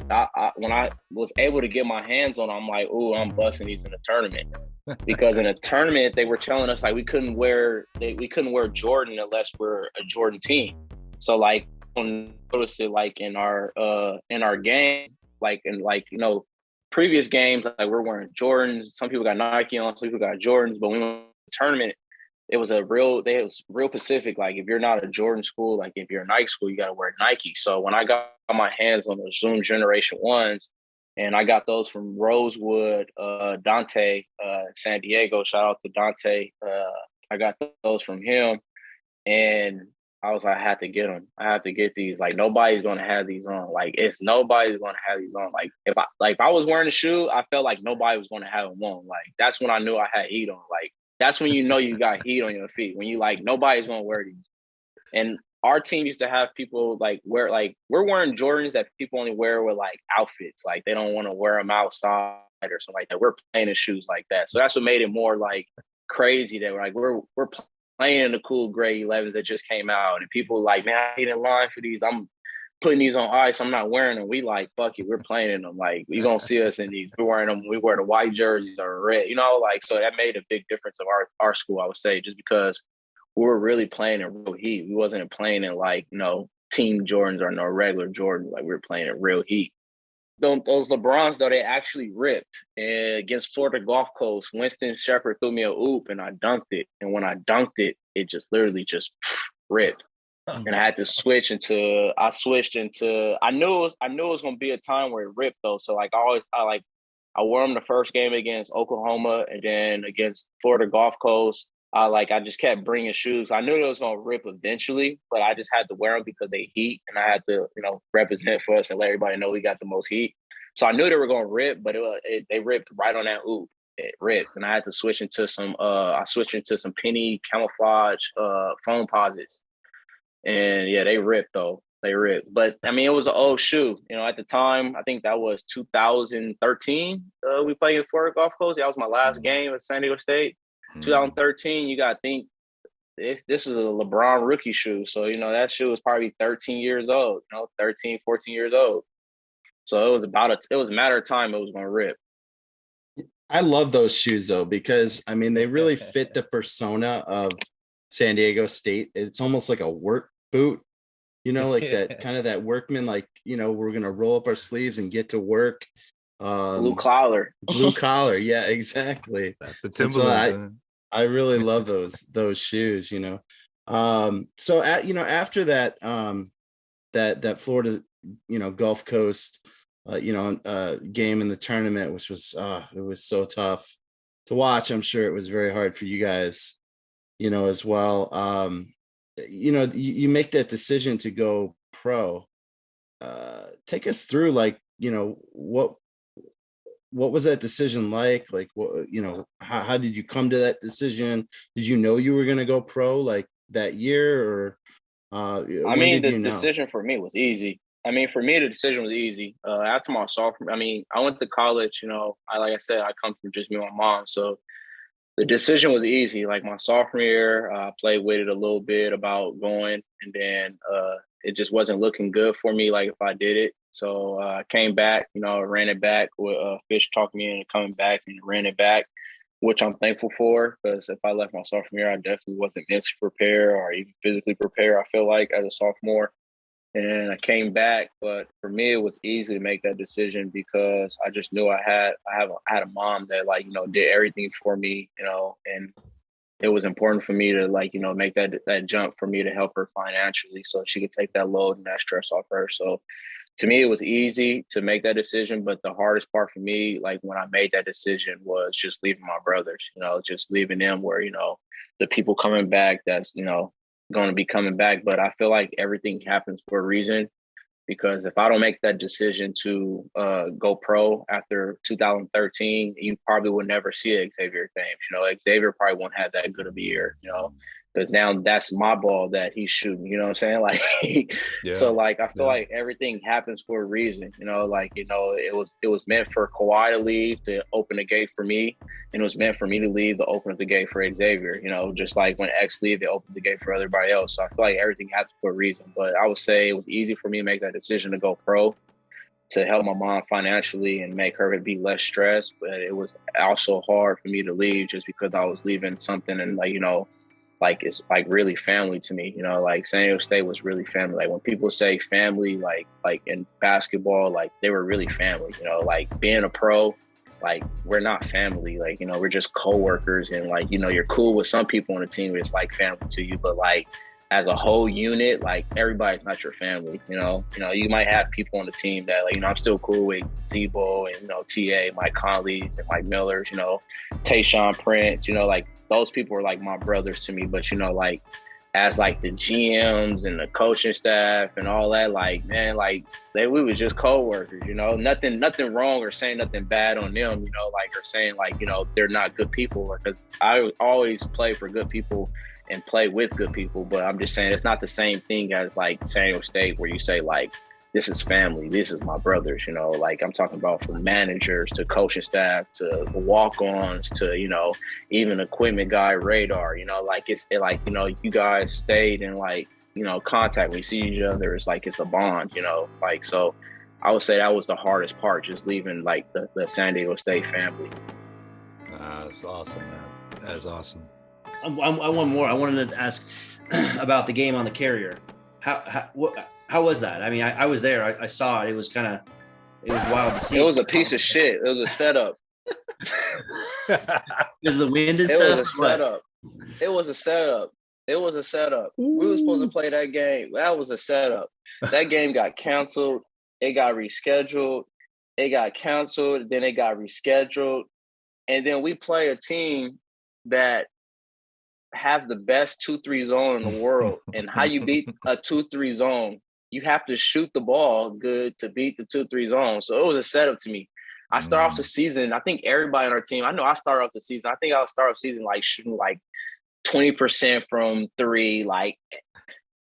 when I was able to get my hands on them, I'm like, ooh, I'm busting these in a tournament. Because in a tournament, they were telling us like we couldn't wear Jordan unless we're a Jordan team. So like, notice it like in our game, like in previous games, like we're wearing Jordans. Some people got Nike on, some people got Jordans. But when we went to the tournament, it was real specific. Like, if you're not a Jordan school, like if you're a Nike school, you got to wear Nike. So when I got my hands on the Zoom Generation 1s, and I got those from Rosewood, Dante, San Diego. Shout out to Dante. I got those from him. And I was like, I had to get them. I have to get these. Like, nobody's gonna have these on. Like, it's nobody's gonna have these on. Like, if I was wearing a shoe, I felt like nobody was gonna have them on. Like, that's when I knew I had heat on. Like, that's when you know you got heat on your feet. When you like nobody's gonna wear these. And our team used to have people like wear, like, we're wearing Jordans that people only wear with like outfits. Like, they don't want to wear them outside or something like that. We're playing in shoes like that. So that's what made it more like crazy that we're playing in the cool gray 11s that just came out. And people like, man, I ain't in line for these. I'm putting these on ice. I'm not wearing them. We like, fuck it. We're playing in them. Like, you going to see us in these. We're wearing them. We wear the white jerseys or red, you know, like, so that made a big difference of our school, I would say, just because we were really playing in real heat. We wasn't playing in like, team Jordans or no regular Jordans. Like, we were playing in real heat. Those LeBrons, though, they actually ripped. And against Florida Gulf Coast, Winston Shepard threw me a oop and I dunked it. And when I dunked it, it just literally just ripped. And I had to switch into. I knew it was going to be a time where it ripped though. So like I wore them the first game against Oklahoma and then against Florida Gulf Coast. I just kept bringing shoes. I knew it was going to rip eventually, but I just had to wear them because they heat, and I had to, represent for us and let everybody know we got the most heat. So I knew they were going to rip, but they ripped right on that oop. It ripped, and I had to switch into some. I switched into some penny camouflage foam posits, and yeah, they ripped though. They ripped, but I mean, it was an old shoe. At the time, I think that was 2013. We played in Florida Gulf Coast. That was my last game at San Diego State. 2013, you got to think this is a LeBron rookie shoe. So, that shoe was probably 13 years old, 13, 14 years old. So it was a matter of time it was going to rip. I love those shoes though, because I mean, they really fit the persona of San Diego State. It's almost like a work boot, like that kind of that workman, like, we're going to roll up our sleeves and get to work. Blue collar. Yeah, exactly. That's the Timberlands. I really love those shoes, So after that, that Florida, Gulf Coast, game in the tournament, which was, it was so tough to watch. I'm sure it was very hard for you guys, as well. You make that decision to go pro. Take us through, like, what was that decision like? Like, what, how did you come to that decision? Did you know you were going to go pro like that year, or? I mean, the decision for me was easy. After my sophomore, I went to college, like I said, I come from just me and my mom. So the decision was easy. Like my sophomore year, I played with it a little bit about going, and then it just wasn't looking good for me, like if I did it. So I came back, ran it back with Fish talking me into coming back, and ran it back, which I'm thankful for, because if I left my sophomore year, I definitely wasn't mentally prepared or even physically prepared, I feel like, as a sophomore. And I came back, but for me, it was easy to make that decision because I just knew I had a mom that, like, did everything for me, and it was important for me to, like, make that jump for me to help her financially so she could take that load and that stress off her. So to me, it was easy to make that decision, but the hardest part for me, like when I made that decision, was just leaving my brothers, just leaving them where, the people coming back, that's, going to be coming back. But I feel like everything happens for a reason, because if I don't make that decision to go pro after 2013, you probably would never see Xavier Thames. Xavier probably won't have that good of a year, because now that's my ball that he's shooting, you know what I'm saying? Like, yeah. So like, I feel like everything happens for a reason, it was meant for Kawhi to leave to open the gate for me. And it was meant for me to leave to open up the gate for Xavier, just like when X leave, they opened the gate for everybody else. So I feel like everything happens for a reason, but I would say it was easy for me to make that decision to go pro, to help my mom financially and make her be less stressed. But it was also hard for me to leave just because I was leaving something, and like it's like really family to me, like San Diego State was really family. Like when people say family, like in basketball, like they were really family, like being a pro, like we're not family, like, we're just coworkers, and like, you're cool with some people on the team, it's like family to you, but like as a whole unit, like everybody's not your family, you might have people on the team that, like, I'm still cool with Zebo and, TA, Mike Conley's and Mike Miller's, Tayshaun Prince, like those people are like my brothers to me. But, like as like the GMs and the coaching staff and all that, like, man, like we were just co-workers, you know, nothing wrong or saying nothing bad on them, you know, like, or saying like, you know, they're not good people, because I always play for good people and play with good people. But I'm just saying it's not the same thing as like San Diego State, where you say like, this is family, this is my brothers, you know, like I'm talking about from managers to coaching staff to walk-ons to, you know, even equipment guy, radar, you know, like like, you know, you guys stayed in like, you know, contact. We see each other. It's like, it's a bond, you know, like, so I would say that was the hardest part, just leaving like the San Diego State family. That's awesome, man. That's awesome. I want more. I wanted to ask about the game on the Carrier. How was that? I mean, I was there. I saw it. It was wild to see. It was a piece of shit. It was a setup. Because the wind and it stuff? Was a setup. It was a setup. It was a setup. We were supposed to play that game. That was a setup. That game got canceled. It got rescheduled. It got canceled. Then it got rescheduled. And then we play a team that have the best 2-3 zone in the world. And how you beat a 2-3 zone, you have to shoot the ball good to beat the 2-3 zone. So it was a setup to me. I start off the season, I think everybody on our team, I know I started off the season, I think I'll start off the season like shooting like 20% from three, like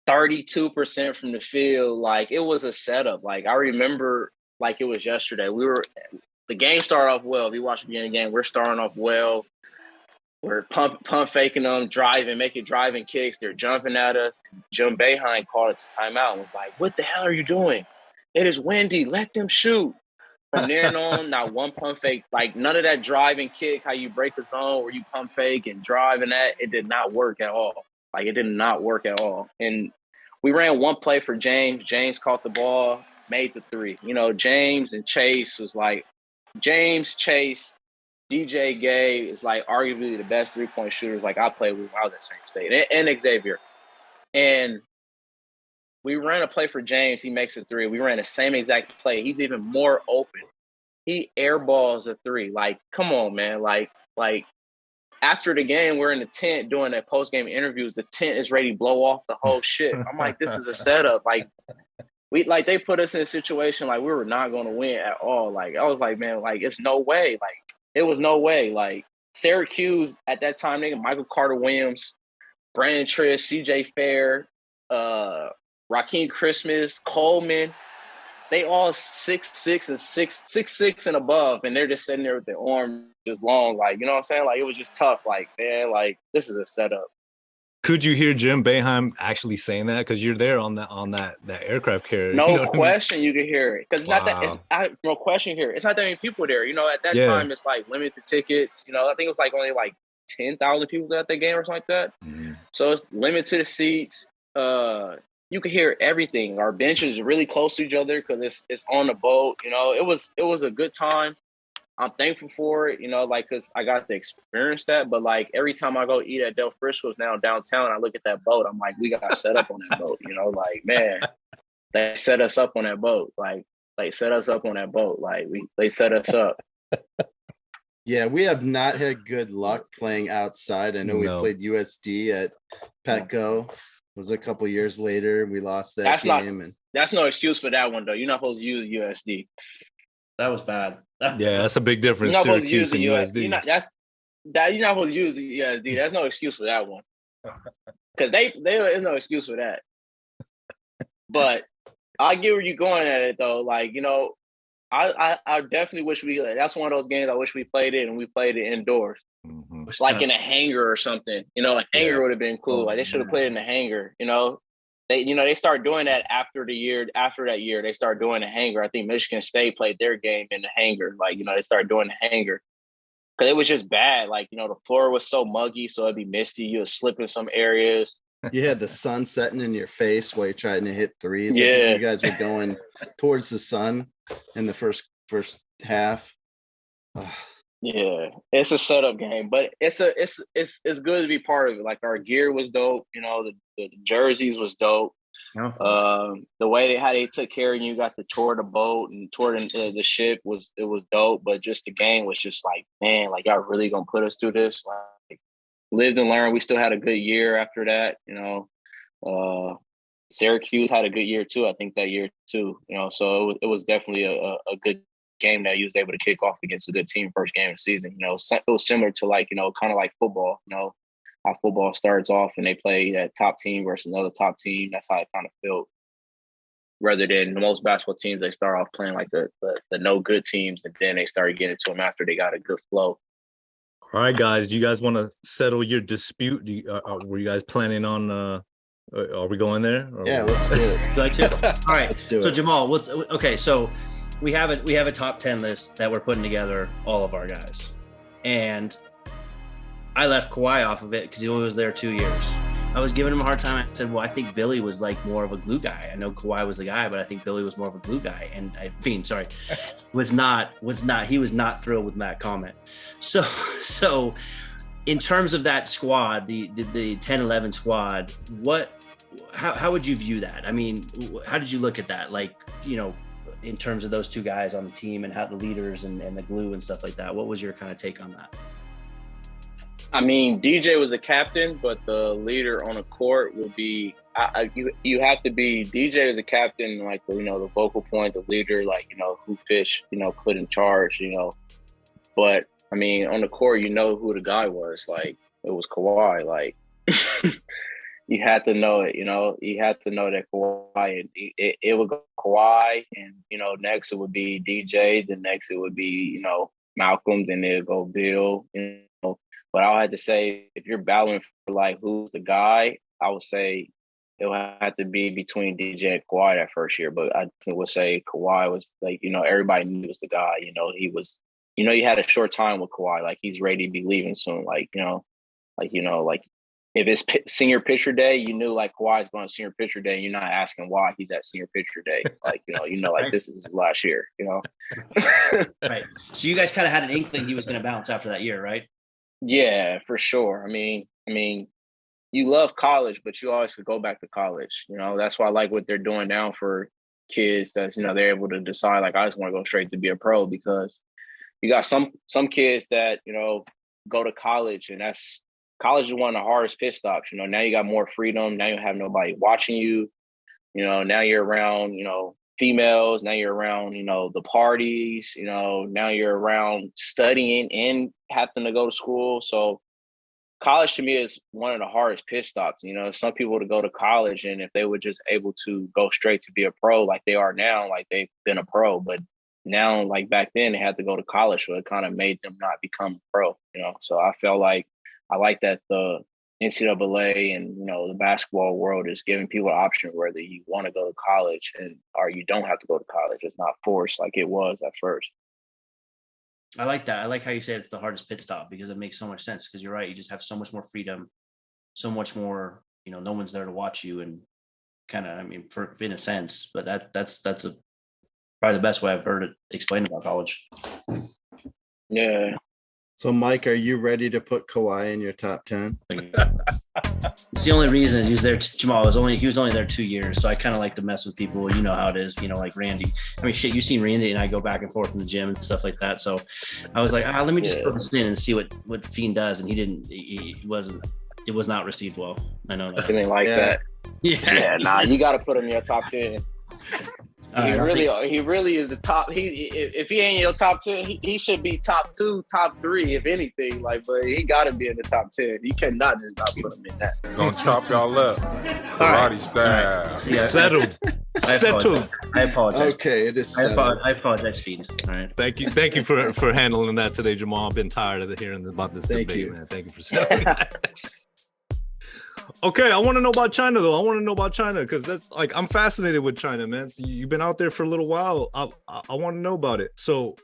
32% from the field. Like, it was a setup. Like, I remember like it was yesterday. The game started off well. If you watch the beginning of the game, we're starting off well. We're pump faking them, making driving kicks. They're jumping at us. Jim Boeheim called it a timeout and was like, "What the hell are you doing? It is windy. Let them shoot." From there on, not one pump fake. Like, none of that driving kick, how you break the zone where you pump fake and drive and that, it did not work at all. Like, it did not work at all. And we ran one play for James. James caught the ball, made the three. You know, James and Chase was like, James, Chase, DJ Gay is like arguably the best 3-point shooters like I played with when I was at St. State, and Xavier. And we ran a play for James. He makes a three. We ran the same exact play. He's even more open. He airballs a three. Like, come on, man. Like after the game, we're in the tent doing that post-game interviews. The tent is ready to blow off the whole shit. I'm like, this is a setup. Like, they put us in a situation like we were not going to win at all. Like, I was like, man, like, it's no way. Like, it was no way. Like, Syracuse at that time, Michael Carter-Williams, Brandon Trish, CJ Fair, Rakeem Christmas, Coleman, they all 6'6" and 6'6" and above, and they're just sitting there with their arms just long. Like, you know what I'm saying? Like, it was just tough. Like, man, like, this is a setup. Could you hear Jim Boeheim actually saying that? Because you're there on that aircraft carrier. No, you know question, I mean? You can hear it. Because it's not that. No question here. It's not that many people there. You know, at that time, it's like limited tickets. You know, I think it was like only like 10,000 people at the game or something like that. Mm-hmm. So it's limited seats. You can hear everything. Our benches are really close to each other because it's on the boat. You know, it was a good time. I'm thankful for it, you know, like, because I got to experience that. But, like, every time I go eat at Del Frisco's now downtown, I look at that boat. I'm like, we got set up on that boat, you know, like, man, they set us up on that boat. Like, they set us up on that boat. Like, they set us up. Yeah, we have not had good luck playing outside. I know we played USD at Petco. It was a couple years later. We lost that game. That's no excuse for that one, though. You're not supposed to use USD. That was bad. That's a big difference. You're not supposed to use the USD. You're not supposed to use the USD. There's no excuse for that one. Because there's no excuse for that. But I get where you're going at it, though. Like, you know, I definitely wish that's one of those games I wish we played it, and we played it indoors. Mm-hmm. Like in a hangar or something. You know, a hangar would have been cool. Like, they should have played it in the hangar, you know. They start doing that after that year, they start doing the hangar. I think Michigan State played their game in the hangar. Like, you know, they started doing the hangar. Because it was just bad. Like, you know, the floor was so muggy, so it'd be misty. You would slip in some areas. You had the sun setting in your face while you're trying to hit threes. Yeah. You guys were going towards the sun in the first half. Yeah, it's a setup game, but it's good to be part of it. Like, our gear was dope, you know, the jerseys was dope. The way how they took care of you, got to tour the boat and tour the ship was dope. But just the game was just like, man, like, y'all really gonna put us through this? Like, lived and learned. We still had a good year after that, you know. Syracuse had a good year too. I think that year too. So it was definitely a good game that he was able to kick off against a good team first game of the season. It was similar to kind of like football. How football starts off and they play that top team versus another top team. That's how it kind of felt. Rather than most basketball teams, they start off playing like the no good teams, and then they started getting to them after they got a good flow. All right, guys. Do you guys want to settle your dispute? Were you guys planning on? Are we going there? Yeah, let's do it. All right, let's do it. So it. Jamaal, okay. So we have a top 10 list that we're putting together, all of our guys, and I left Kawhi off of it because he only was there 2 years. I was giving him a hard time. I said, well, I think Billy was like more of a glue guy. I know Kawhi was the guy, but I think Billy was more of a glue guy. And he was not thrilled with that comment. So in terms of that squad, the 10-11 squad, how would you view that? I mean, how did you look at that? Like, in terms of those two guys on the team and how the leaders and the glue and stuff like that, what was your kind of take on that? I mean, DJ was a captain, but the leader on the court would be you have to be DJ as a captain, like the vocal point, the leader, who Fish put in charge, But I mean, on the court, who the guy was. Like it was Kawhi. Like you had to know it. You had to know that Kawhi. And it would go Kawhi, and next it would be DJ. Then next it would be Malcolm. Then it would go Bill. But I had to say, if you're battling for like who's the guy, I would say it would have to be between DJ and Kawhi that first year. But I would say Kawhi was like, everybody knew he was the guy. He was, you had a short time with Kawhi. Like he's ready to be leaving soon. Like if it's senior picture day, you knew like Kawhi's going to senior picture day. And you're not asking why he's at senior picture day. Like, like this is his last year, Right. So you guys kind of had an inkling he was going to bounce after that year, right? Yeah, for sure. I mean, you love college, but you always could go back to college. That's why I like what they're doing now for kids. That's they're able to decide like I just want to go straight to be a pro, because you got some kids that go to college, and college is one of the hardest pit stops. Now you got more freedom. Now you don't have nobody watching you. Now you're around females. Now you're around the parties. Now you're around studying and having to go to school. So college to me is one of the hardest pit stops. Some people to go to college, and if they were just able to go straight to be a pro like they are now, like they've been a pro, but now like back then they had to go to college, so it kind of made them not become a pro. So I felt like I like that the NCAA and the basketball world is giving people an option whether you want to go to college or you don't have to go to college. It's not forced like it was at first. I like that. I like how you say it's the hardest pit stop, because it makes so much sense. Because you're right, you just have so much more freedom, so much more. No one's there to watch you, and kind of, in a sense. But that's probably the best way I've heard it explained about college. Yeah. So, Mike, are you ready to put Kawhi in your top 10? It's the only reason he was there. Jamal he was only there 2 years, so I kind of like to mess with people. You know how it is. Like Randy. Shit, you've seen Randy and I go back and forth in the gym and stuff like that. So I was like, let me just throw this in and see what Fiend does, and he didn't. It was not received well. I know that. He didn't like that. Yeah. Nah, you got to put him in your top 10. He really is the top. If he ain't your top 10, he should be top 2, top 3, if anything. But he got to be in the top 10. You cannot just not put him in that. Gonna chop y'all up, karate style. Right. Yeah, Settled. I apologize. Okay, it is settled. I apologize, Fiend. All right. Thank you for handling that today, Jamal. I've been tired of hearing about this debate, man. Thank you for saying that. Okay, I want to know about China, though. I want to know about China because that's like I'm fascinated with China, man. So you've been out there for a little while. I want to know about it. So,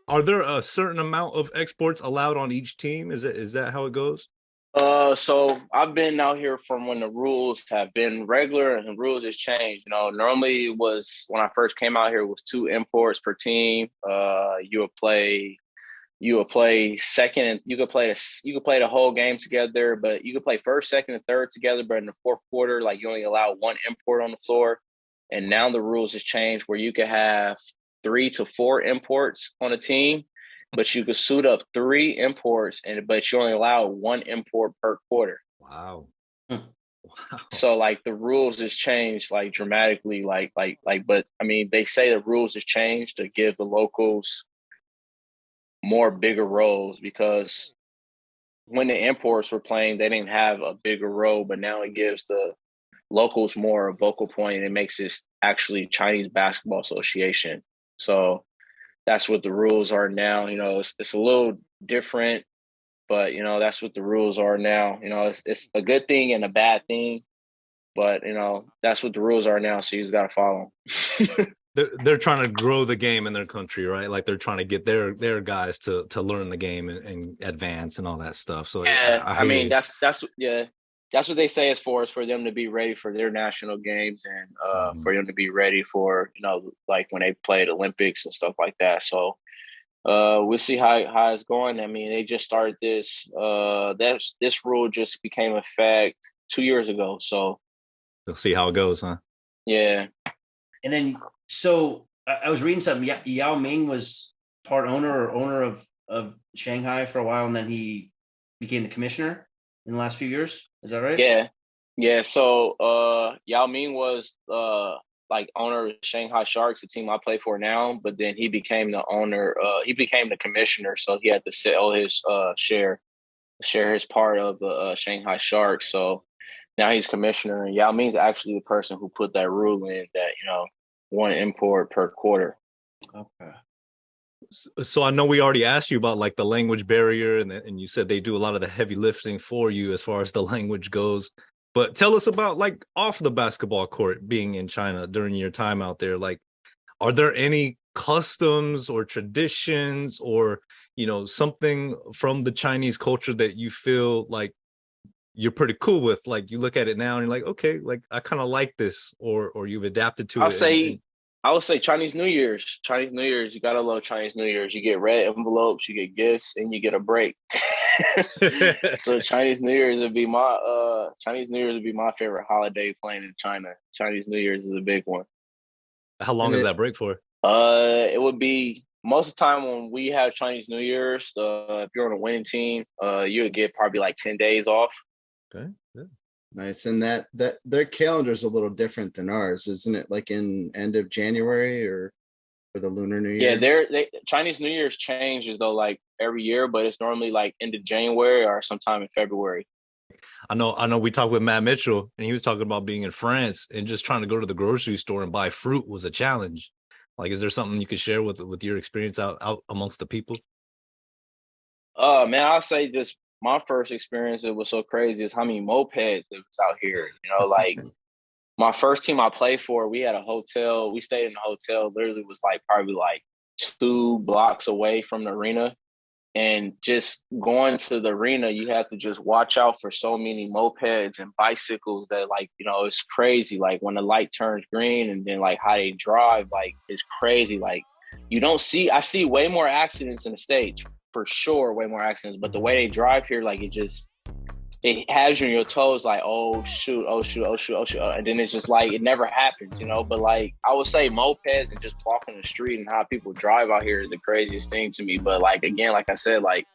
are there a certain amount of exports allowed on each team? Is that how it goes? So I've been out here from when the rules have been regular and the rules has changed. Normally it was when I first came out here, it was 2 imports per team. You would play second, and you could play the whole game together, but you could play first, second, and third together. But in the fourth quarter, you only allow 1 import on the floor. And now the rules has changed where you could have 3 to 4 imports on a team, but you could suit up 3 imports, but you only allow 1 import per quarter. Wow. So like the rules has changed like dramatically, but I mean, they say the rules has changed to give the locals more bigger roles, because when the imports were playing, they didn't have a bigger role, but now it gives the locals more a vocal point, and it makes this actually Chinese Basketball Association. So that's what the rules are now. You know, it's a little different, but you know, that's what the rules are now. You know, it's a good thing and a bad thing, but you know, that's what the rules are now. So you just got to follow them. They're trying to grow the game in their country, right? Like they're trying to get their guys to learn the game and advance and all that stuff. So Yeah, I I mean, hear that's what they say is for them to be ready for their national games, and for them to be ready for, you know, like when they play the Olympics and stuff like that. So we'll see how it's going. I mean, they just started this. This rule just became effect 2 years ago. So we'll see how it goes, huh? Yeah. And then, so I was reading something. Yao Ming was part owner of Shanghai for a while, and then he became the commissioner in the last few years. Is that right? Yeah. So Yao Ming was like owner of Shanghai Sharks, the team I play for now. But then he became the owner. He became the commissioner, so he had to sell his share his part of the Shanghai Sharks. So now he's commissioner, and Yao Ming's actually the person who put that rule in that, you know, 1 import per quarter. Okay. So I know we already asked you about like the language barrier, and you said they do a lot of the heavy lifting for you as far as the language goes. But tell us about like off the basketball court, being in China during your time out there. Like, are there any customs or traditions or, you know, something from the Chinese culture that you feel like you're pretty cool with? Like you look at it now and you're like, okay, like I kind of like this, or you've adapted to it. I would say Chinese New Year's. Chinese New Year's, you gotta love Chinese New Year's. You get red envelopes, you get gifts, and you get a break. So Chinese New Year's would be my favorite holiday playing in China. Chinese New Year's is a big one. How long is that break for? It would be most of the time when we have Chinese New Year's. If you're on a winning team, you would get probably like 10 days off. Okay. Yeah. Nice. And that their calendar is a little different than ours, isn't it? Like in end of January or for the Lunar New Year? Yeah, Chinese New Year's changes though, like every year, but it's normally like end of January or sometime in February. I know we talked with Matt Mitchell, and he was talking about being in France and just trying to go to the grocery store and buy fruit was a challenge. Like, is there something you could share with your experience out amongst the people? Man, I'll say just my first experience, it was so crazy, is how many mopeds there was out here. You know, like my first team I played for, we had a hotel. We stayed in a hotel, literally was like probably like 2 blocks away from the arena. And just going to the arena, you have to just watch out for so many mopeds and bicycles that, like, you know, it's crazy. Like when the light turns green and then like how they drive, like it's crazy. Like I see way more accidents in the States, for sure, way more accidents. But the way they drive here, like it has you on your toes, like, oh shoot. And then it's just like, it never happens, you know? But like, I would say mopeds and just walking the street and how people drive out here is the craziest thing to me. But like, again, like I said, like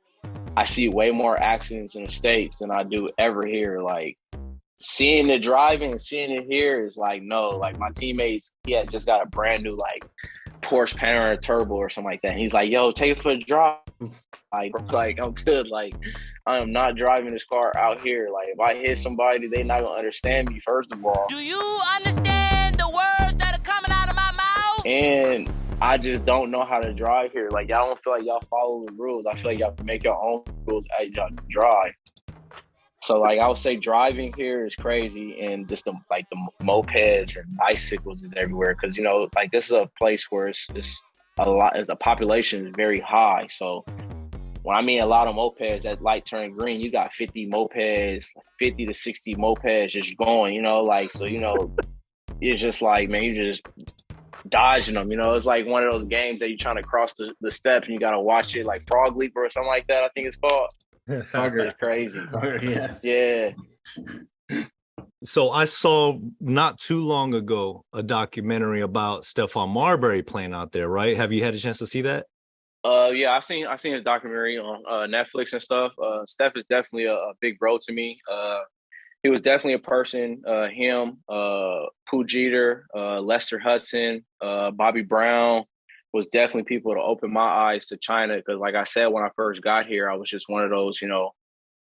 I see way more accidents in the States than I do ever here. Like seeing the driving and seeing it here is like, no, like my teammates, he had just got a brand new like Porsche Panamera Turbo or something like that. And he's like, yo, take it for a drive. Like I'm good. Like I am not driving this car out here. Like if I hit somebody, they not gonna understand me, first of all. Do you understand the words that are coming out of my mouth? And I just don't know how to drive here. Like y'all don't feel like y'all follow the rules. I feel like y'all make your own rules as y'all drive. So like I would say driving here is crazy, and just the mopeds and bicycles is everywhere, because you know, like this is a place where it's the population is very high. So when I mean a lot of mopeds, that light turn green, you got 50 mopeds, 50 to 60 mopeds just going, you know, like, so, you know, it's just like, man, you just dodging them, you know. It's like one of those games that you're trying to cross the steps and you got to watch it, like Frog Leap or something like that, I think it's called. It's crazy. Yeah. So I saw not too long ago a documentary about Stephon Marbury playing out there, right? Have you had a chance to see that? Yeah, I seen a documentary on Netflix and stuff. Steph is definitely a big bro to me. he was definitely a person. Him, Pooh Jeter, Lester Hudson, Bobby Brown was definitely people to open my eyes to China. Because, like I said, when I first got here, I was just one of those,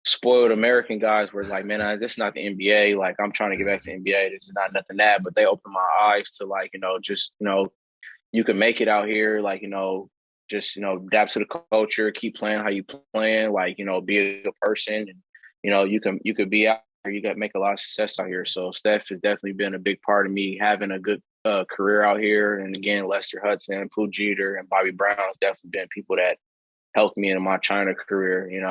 spoiled American guys where like, man, this is not the NBA. Like, I'm trying to get back to NBA. This is not nothing that. But they opened my eyes to like, you can make it out here. Like, just adapt to the culture, keep playing how you playing. Like, be a good person, and you could be out here. You got to make a lot of success out here. So Steph has definitely been a big part of me having a good career out here. And again, Lester Hudson, Pooh Jeter, and Bobby Brown has definitely been people that helped me in my China career. And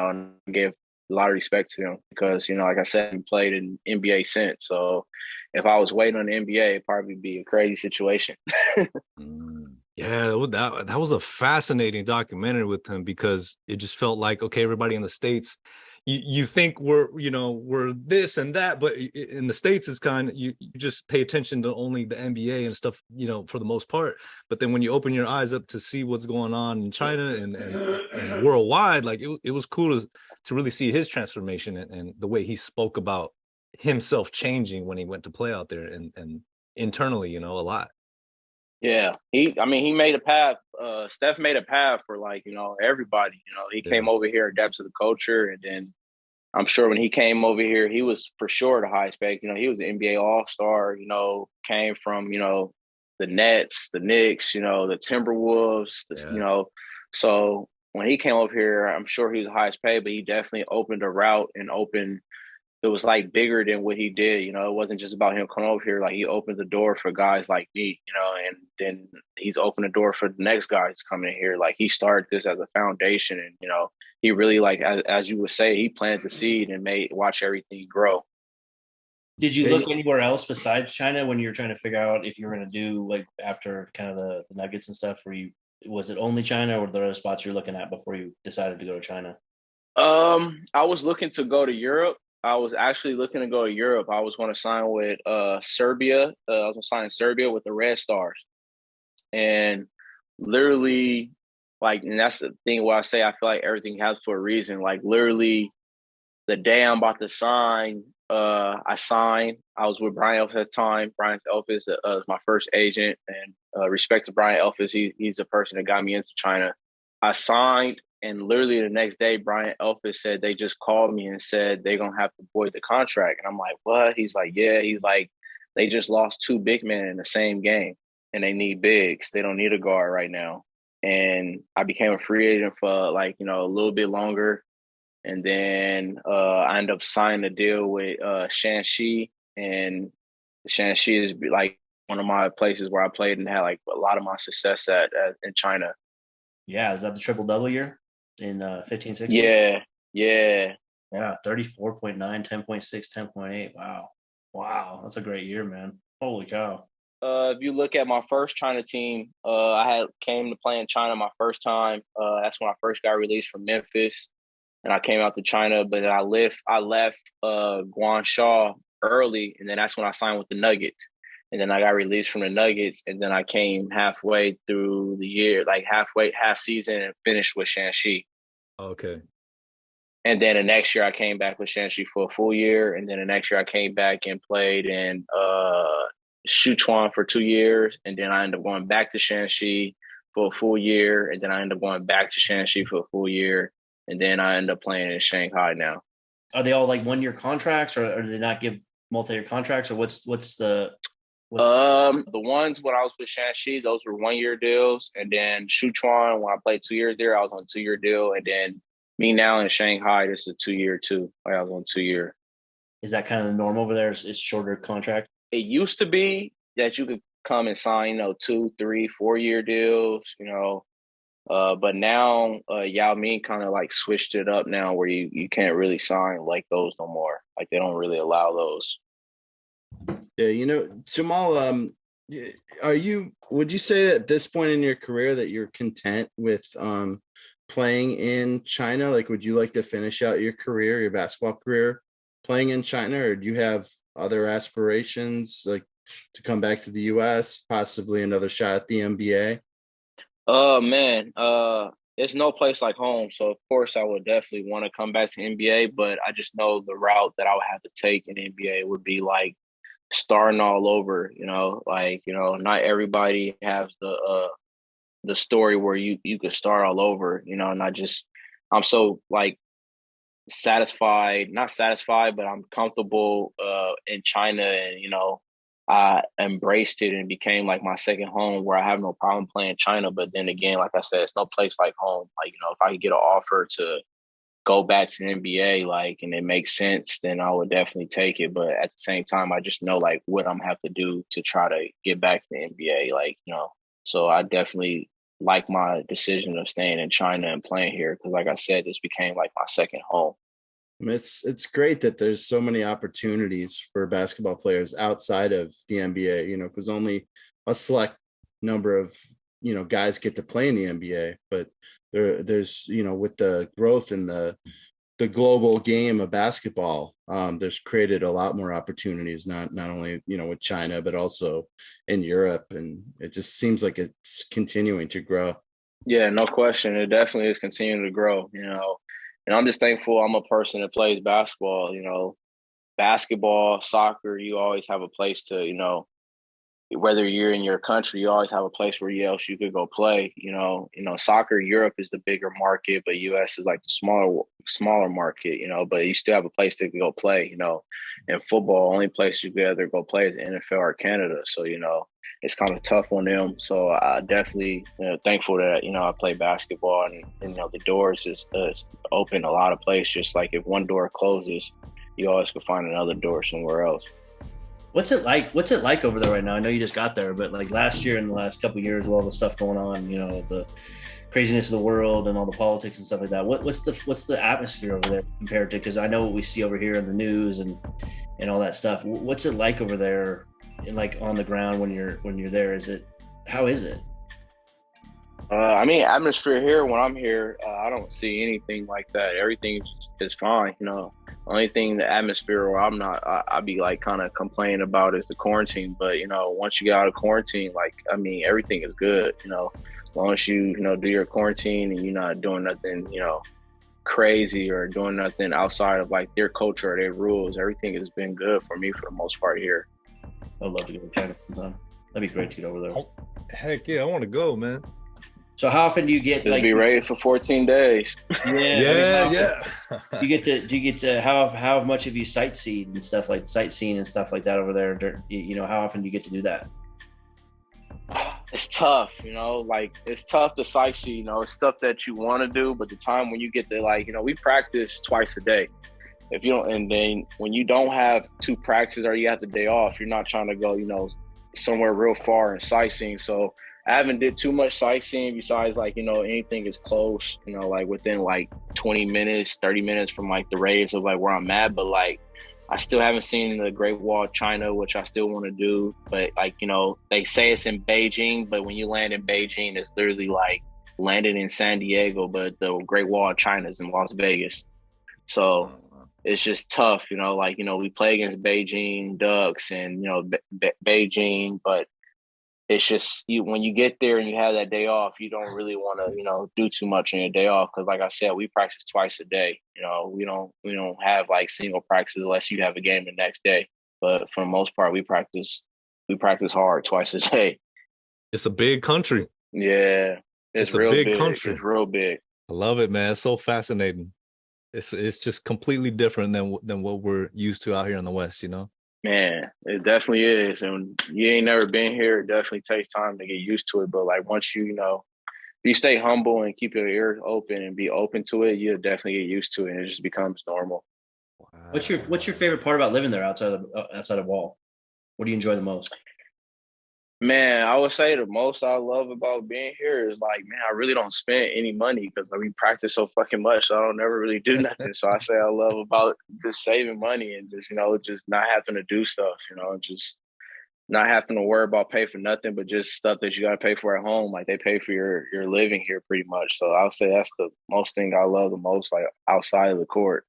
I gave a lot of respect to them because, like I said, I played in NBA since. So if I was waiting on the NBA, it'd probably be a crazy situation. Yeah, that was a fascinating documentary with him because it just felt like, okay, everybody in the States, you think we're this and that, but in the States it's kind of you just pay attention to only the NBA and stuff, for the most part. But then when you open your eyes up to see what's going on in China and worldwide, like it was cool to really see his transformation and the way he spoke about himself changing when he went to play out there and internally, a lot. Yeah, he made a path. Steph made a path for everybody. He came over here, adapted to the culture, and then I'm sure when he came over here, he was for sure the highest paid. He was an NBA All-Star. Came from the Nets, the Knicks, the Timberwolves. So when he came over here, I'm sure he was the highest paid, but he definitely opened a route and it was like bigger than what he did. It wasn't just about him coming over here. Like he opened the door for guys like me, and then he's opened the door for the next guys coming in here. Like he started this as a foundation, and he really as you would say, he planted the seed and watch everything grow. Did you look anywhere else besides China when you were trying to figure out if you were going to do like after kind of the Nuggets and stuff? Was it only China, or were there other spots you're looking at before you decided to go to China? I was looking to go to Europe. I was actually looking to go to Europe. I was going to sign with Serbia. I was going to sign in Serbia with the Red Stars. And literally, and that's the thing where I say I feel like everything happens for a reason. Like literally the day I'm about to sign, I signed. I was with Brian Elfis at the time. Brian Elfis is my first agent. And respect to Brian Elfis, he's the person that got me into China. I signed. And literally the next day, Brian Elfis said they just called me and said they're going to have to void the contract. And I'm like, what? He's like, yeah. He's like, they just lost 2 big men in the same game, and they need bigs. They don't need a guard right now. And I became a free agent for a little bit longer. And then I ended up signing a deal with Shanghai. And Shanghai is one of my places where I played and had a lot of my success in China. Yeah. Is that the triple-double year? In 15, 16? Yeah. 34.9, 10.6, 10.8. Wow. That's a great year, man. Holy cow. If you look at my first China team, I came to play in China my first time. That's when I first got released from Memphis, and I came out to China. But I left Guangzhou early, and then that's when I signed with the Nuggets. And then I got released from the Nuggets, and then I came halfway through the year, half season, and finished with Shanghai. Okay. And then the next year I came back with Shanghai for a full year. And then the next year I came back and played in Sichuan for 2 years. And then I ended up going back to Shanghai for a full year. And then I ended up going back to Shanghai for a full year. And then I ended up playing in Shanghai now. Are they all 1-year contracts, or do they not give multi-year contracts, or what's the ones when I was with Shanghai, those were 1-year deals. And then Sichuan, when I played 2 years there, I was on a 2-year deal. And then me now in Shanghai, this is a 2-year too. I was on 2-year. Is that kind of the norm over there? Is shorter contract? It used to be that you could come and sign, 2, 3, 4-year deals, but now Yao Ming kind of switched it up now where you can't really sign those no more. They don't really allow those. Yeah, Jamaal, would you say that at this point in your career that you're content with playing in China? Would you like to finish out your career, your basketball career, playing in China, or do you have other aspirations, to come back to the U.S., possibly another shot at the NBA? Man, it's no place like home. So of course I would definitely want to come back to NBA, but I just know the route that I would have to take in NBA would be like starting all over, not everybody has the story where you could start all over, and I'm so like not satisfied, but I'm comfortable in China, and I embraced it and became like my second home where I have no problem playing China. But then again, like I said, it's no place like home. Like, if I could get an offer to go back to the NBA, and it makes sense, then I would definitely take it. But at the same time, I just know like what I'm gonna have to do to try to get back to the NBA. So I definitely like my decision of staying in China and playing here. Cause like I said, this became like my second home. It's great that there's so many opportunities for basketball players outside of the NBA, because only a select number of, guys get to play in the NBA, but there's, with the growth in the global game of basketball, there's created a lot more opportunities, not only, with China, but also in Europe. And it just seems like it's continuing to grow. Yeah, no question. It definitely is continuing to grow, And I'm just thankful I'm a person that plays basketball, basketball, soccer, you always have a place to, whether you're in your country, you always have a place where else you could go play, soccer, Europe is the bigger market, but US is like the smaller market, but you still have a place to go play, and football, only place you could ever go play is the NFL or Canada. So, it's kind of tough on them. So I definitely thankful that, I play basketball and the doors is open a lot of places. Just like if one door closes, you always can find another door somewhere else. What's it like over there right now? I know you just got there, but like last year and the last couple of years with all the stuff going on, the craziness of the world and all the politics and stuff like that. What's the atmosphere over there compared to, because I know what we see over here in the news and all that stuff. What's it like over there? Like on the ground when you're there, how is it? Atmosphere here when I'm here, I don't see anything like that. Everything is fine. Only thing, the atmosphere where I be like kind of complaining about is the quarantine. But once you get out of quarantine, everything is good. As long as you do your quarantine and you're not doing nothing crazy or doing nothing outside of like their culture or their rules, everything has been good for me for the most part here. I'd love to go to China sometime. That'd be great to get over there. Oh, heck yeah, I want to go, man. So how often do you get be ready for 14 days? Yeah. Do you get to how much have you sightseeing and stuff like that over there? How often do you get to do that? It's tough, it's tough to sightsee, it's stuff that you want to do, but the time when you get to we practice twice a day. If you don't, and then when you don't have two practices or you have the day off, you're not trying to go, somewhere real far and sightseeing. So I haven't did too much sightseeing besides anything is close, within 20 minutes, 30 minutes from the radius of where I'm at. But I still haven't seen the Great Wall of China, which I still want to do. But they say it's in Beijing, but when you land in Beijing, it's literally landing in San Diego, but the Great Wall of China is in Las Vegas. So it's just tough, we play against Beijing Ducks and, Beijing, but it's just when you get there and you have that day off, you don't really want to, do too much on your day off. Cause like I said, we practice twice a day, we don't have single practices unless you have a game the next day. But for the most part, we practice hard twice a day. It's a big country. Yeah. It's real big country. It's real big. I love it, man. It's so fascinating. It's just completely different than what we're used to out here in the West, Man, it definitely is. And you ain't never been here, it definitely takes time to get used to it. But once if you stay humble and keep your ears open and be open to it, you'll definitely get used to it and it just becomes normal. Wow. What's your favorite part about living there outside of Wall? What do you enjoy the most? Man, I would say the most I love about being here is I really don't spend any money because we practice so fucking much. So I don't never really do nothing. So I say I love about just saving money and just, just not having to do stuff, just not having to worry about pay for nothing, but just stuff that you got to pay for at home. They pay for your living here pretty much. So I'll say that's the most thing I love the most, outside of the court,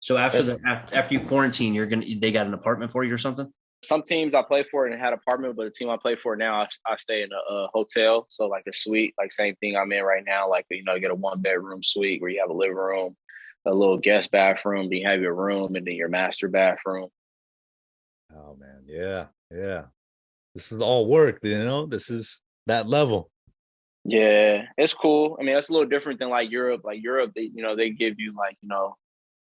So after you quarantine, they got an apartment for you or something? some teams I play for and had apartment, but the team I play for now, I stay in a hotel. So like a suite, like same thing I'm in right now. Like, you know, get a 1-bedroom suite where you have a living room, a little guest bathroom, then you have your room and then your master bathroom. Oh man, yeah. This is all work, you know. This is that level. Yeah, it's cool. I mean, that's a little different than like Europe. Like Europe, they give you like, you know,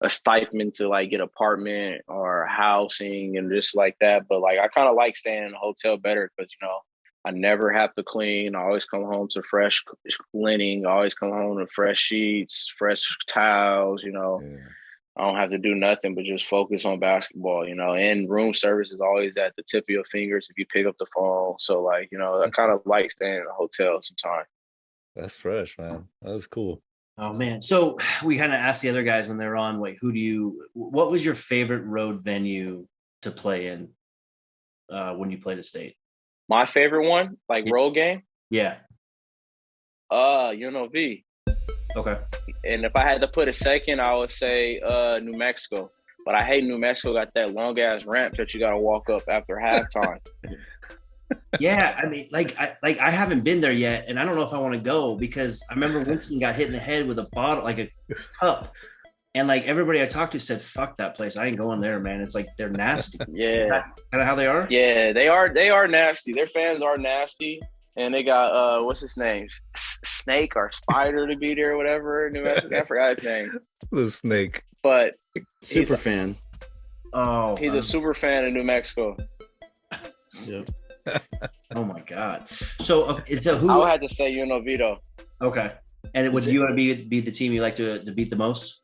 a stipend to like get apartment or housing and just like that. But like, I kind of like staying in a hotel better because, you know, I never have to clean. I always come home to fresh linen. I always come home to fresh sheets, fresh towels, you know. Yeah. I don't have to do nothing but just focus on basketball, you know, and room service is always at the tip of your fingers if you pick up the phone. So like, you know, I kind of like staying in a hotel sometimes. That's fresh, man. That's cool. Oh man. So we kind of asked the other guys when they're on, wait, what was your favorite road venue to play in when you played at State? My favorite one, like road game? Yeah. UNLV. Okay. And if I had to put a second, I would say New Mexico. But I hate New Mexico got that long ass ramp that you got to walk up after halftime. Yeah, I mean, I haven't been there yet, and I don't know if I want to go because I remember Winston got hit in the head with a bottle, like a cup, and like everybody I talked to said, "Fuck that place, I ain't going there, man." It's like they're nasty. Yeah, kind of how they are. Yeah, they are. They are nasty. Their fans are nasty, and they got what's his name, Snake or Spider to be there, or whatever. New Mexico, I forgot his name. The Snake, but super fan. Oh, he's a super fan of New Mexico. Yep. Oh my god. So who? I would have to say UNLV though. Okay. And would you want to be the team you like to beat the most?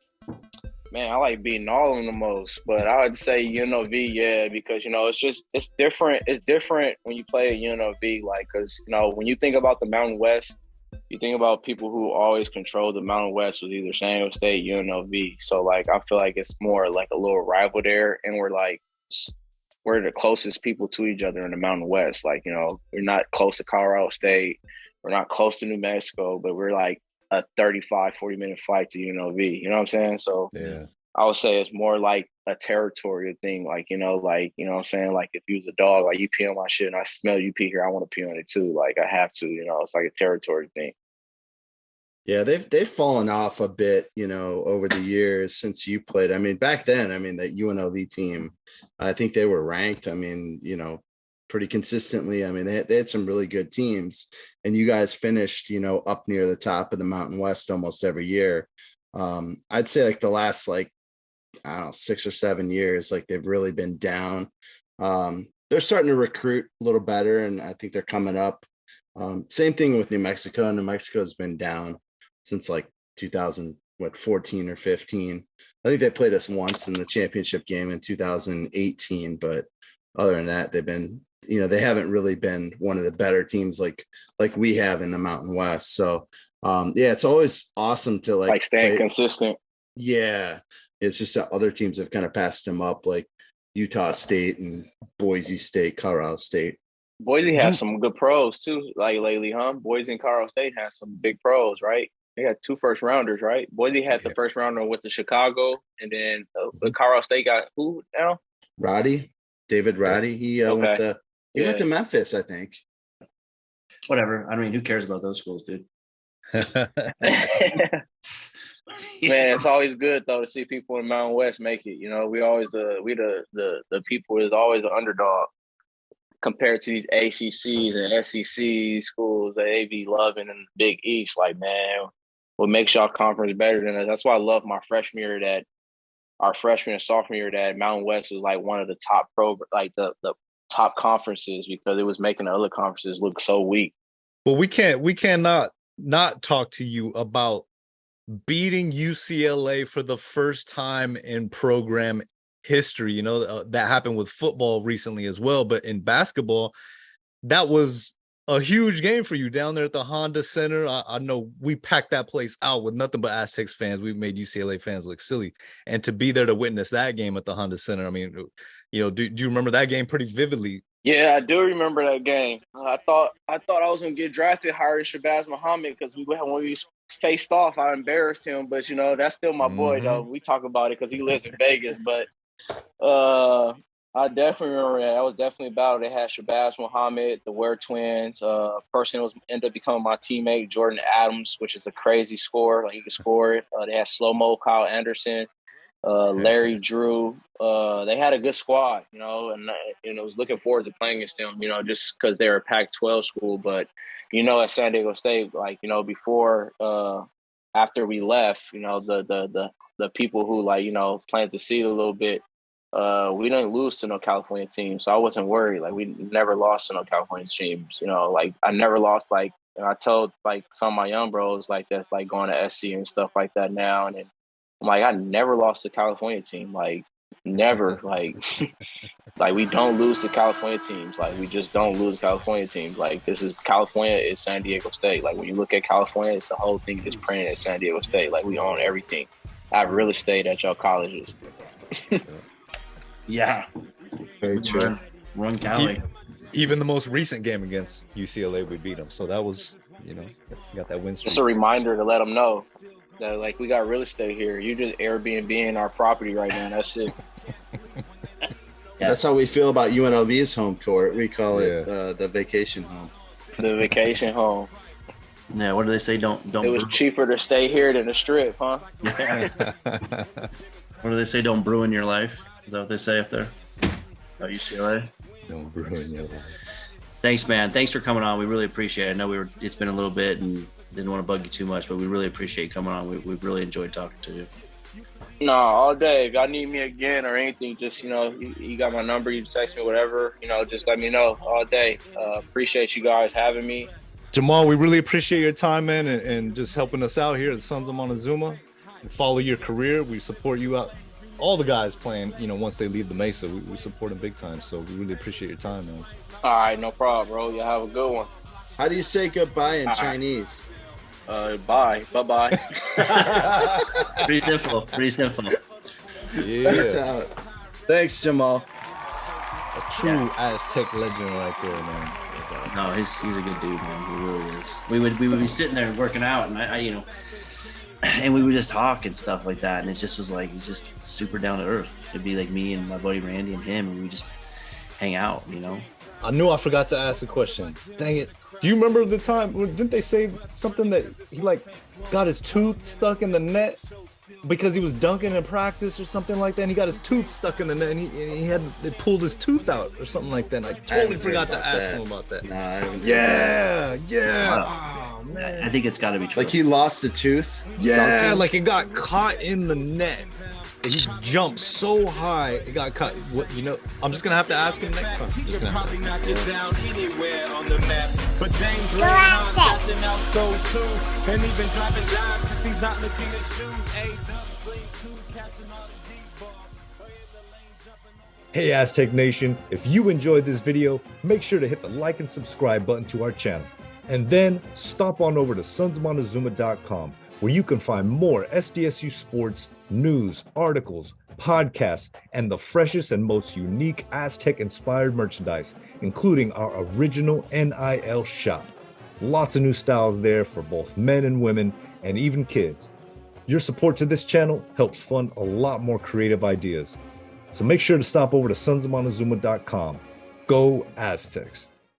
Man, I like beating all of them the most, but I would say UNLV, yeah, because, you know, it's different. It's different when you play at UNLV, like, because, you know, when you think about the Mountain West, you think about people who always control the Mountain West was either San Diego State, UNLV. So, like, I feel like it's more like a little rival there, and we're the closest people to each other in the Mountain West. Like, you know, we're not close to Colorado State. We're not close to New Mexico, but we're like a 35, 40-minute flight to UNLV. You know what I'm saying? So yeah, I would say it's more like a territorial thing. Like, you know what I'm saying? Like if you was a dog, like you pee on my shit and I smell you pee here, I want to pee on it too. Like I have to, you know, it's like a territory thing. Yeah, they've fallen off a bit, you know, over the years since you played. I mean, back then, I mean, that UNLV team, I think they were ranked, I mean, you know, pretty consistently. I mean, they had some really good teams, and you guys finished, you know, up near the top of the Mountain West almost every year. I'd say like the last, like, I don't know, 6 or 7 years, like they've really been down. They're starting to recruit a little better, and I think they're coming up. Same thing with New Mexico. New Mexico has been down since like 2014 or 15. I think they played us once in the championship game in 2018, but other than that, they've been, you know, they haven't really been one of the better teams like we have in the Mountain West. So yeah, it's always awesome to like staying consistent. Yeah, it's just that other teams have kind of passed them up, like Utah State and Boise State, Colorado State. Boise has some good pros too, like lately, huh? Boise and Colorado State has some big pros, right? They had 2 first rounders, right? Boise had the first rounder with the Chicago, and then the Colorado State got who now? David Roddy. He went to Memphis, I think. Whatever. I mean, who cares about those schools, dude? Man, it's always good though to see people in the Mountain West make it. You know, we the people is always the underdog compared to these ACCs and SEC schools that they be loving in the Big East. Like, man, what makes y'all conference better than us? That's why I love my freshman year, that our freshman and sophomore year, that Mountain West was like one of the top the top conferences, because it was making the other conferences look so weak. Well, we cannot not talk to you about beating UCLA for the first time in program history. You know, that happened with football recently as well, but in basketball, that was a huge game for you down there at the Honda Center. I know we packed that place out with nothing but Aztecs fans. We made UCLA fans look silly, and to be there to witness that game at the Honda Center, I mean, you know, do you remember that game pretty vividly? Yeah, I do remember that game. I thought I was gonna get drafted higher than Shabazz Muhammad, because when we faced off, I embarrassed him. But you know, that's still my boy though. We talk about it because he lives in Vegas. But I definitely remember that. That was definitely a battle. They had Shabazz Muhammad, the Ware twins. Person who ended up becoming my teammate, Jordan Adams, which is a crazy scorer. Like, he could score it. They had slow-mo Kyle Anderson, Larry Drew. They had a good squad, and I was looking forward to playing against them, just because they're a Pac-12 school. But, at San Diego State, before, after we left, the people who, planted the seed a little bit, we didn't lose to no California team, so I wasn't worried. We never lost to no California teams. I never lost. And I told some of my young bros that's going to SC and stuff like that now, and I'm I never lost to California team. Never. We don't lose to California teams. We just don't lose to California teams. This is California is San Diego State. When you look at California, it's the whole thing is printed at San Diego State. We own everything. I really stayed at y'all colleges. Yeah. Very true. Run Cali. Even the most recent game against UCLA, we beat them. So that was, you got that win streak. Just a reminder to let them know that we got real estate here. You just Airbnb our property right now. That's it. That's how we feel about UNLV's home court. We call it the vacation home. The vacation home. Yeah, what do they say? Don't. It was cheaper to stay here than the Strip, huh? What do they say? Don't brew in your life. Is that what they say up there? Oh, UCLA. Don't brew in your life. Thanks, man. Thanks for coming on. We really appreciate it. I know it's been a little bit and didn't want to bug you too much, but we really appreciate you coming on. We've really enjoyed talking to you. No, all day. If y'all need me again or anything, just, you got my number. You text me, whatever. Just let me know all day. Appreciate you guys having me. Jamaal, we really appreciate your time, man, and just helping us out here at the Sons of Montezuma. We follow your career. We support you out. All the guys playing, once they leave the Mesa, we support them big time. So we really appreciate your time, man. All right, no problem, bro. You have a good one. How do you say goodbye in Chinese? Bye. Bye-bye. Pretty simple. Yeah. Peace out. Thanks, Jamaal. A true Aztec legend right there, man. That's awesome. No, he's a good dude, man. He really is. We would be sitting there working out, and I and we would just talk and stuff like that, and it just was he's just super down to earth. It'd be me and my buddy Randy and him, and we just hang out, I knew I forgot to ask a question. Dang it. Do you remember the time, didn't they say something that he got his tooth stuck in the net because he was dunking in practice or something like that, and he got his tooth stuck in the net, and they pulled his tooth out or something like that, and I totally forgot to ask him about that. Nah, I haven't. Yeah. Oh, man. I think it's got to be true. He lost a tooth? Yeah, dunking? it got caught in the net. He jumped so high, it got cut. I'm just gonna have to ask him next time. He could probably knock it down anywhere on the map. But James Go Aztecs! out go too. And even driving dimes if he's not looking at shoes. Hey Aztec Nation, if you enjoyed this video, make sure to hit the like and subscribe button to our channel. And then stop on over to sonsmontezuma.com, where you can find more SDSU sports, news, articles, podcasts, and the freshest and most unique Aztec-inspired merchandise, including our original NIL shop. Lots of new styles there for both men and women, and even kids. Your support to this channel helps fund a lot more creative ideas. So make sure to stop over to sonsmontezuma.com. Go Aztecs!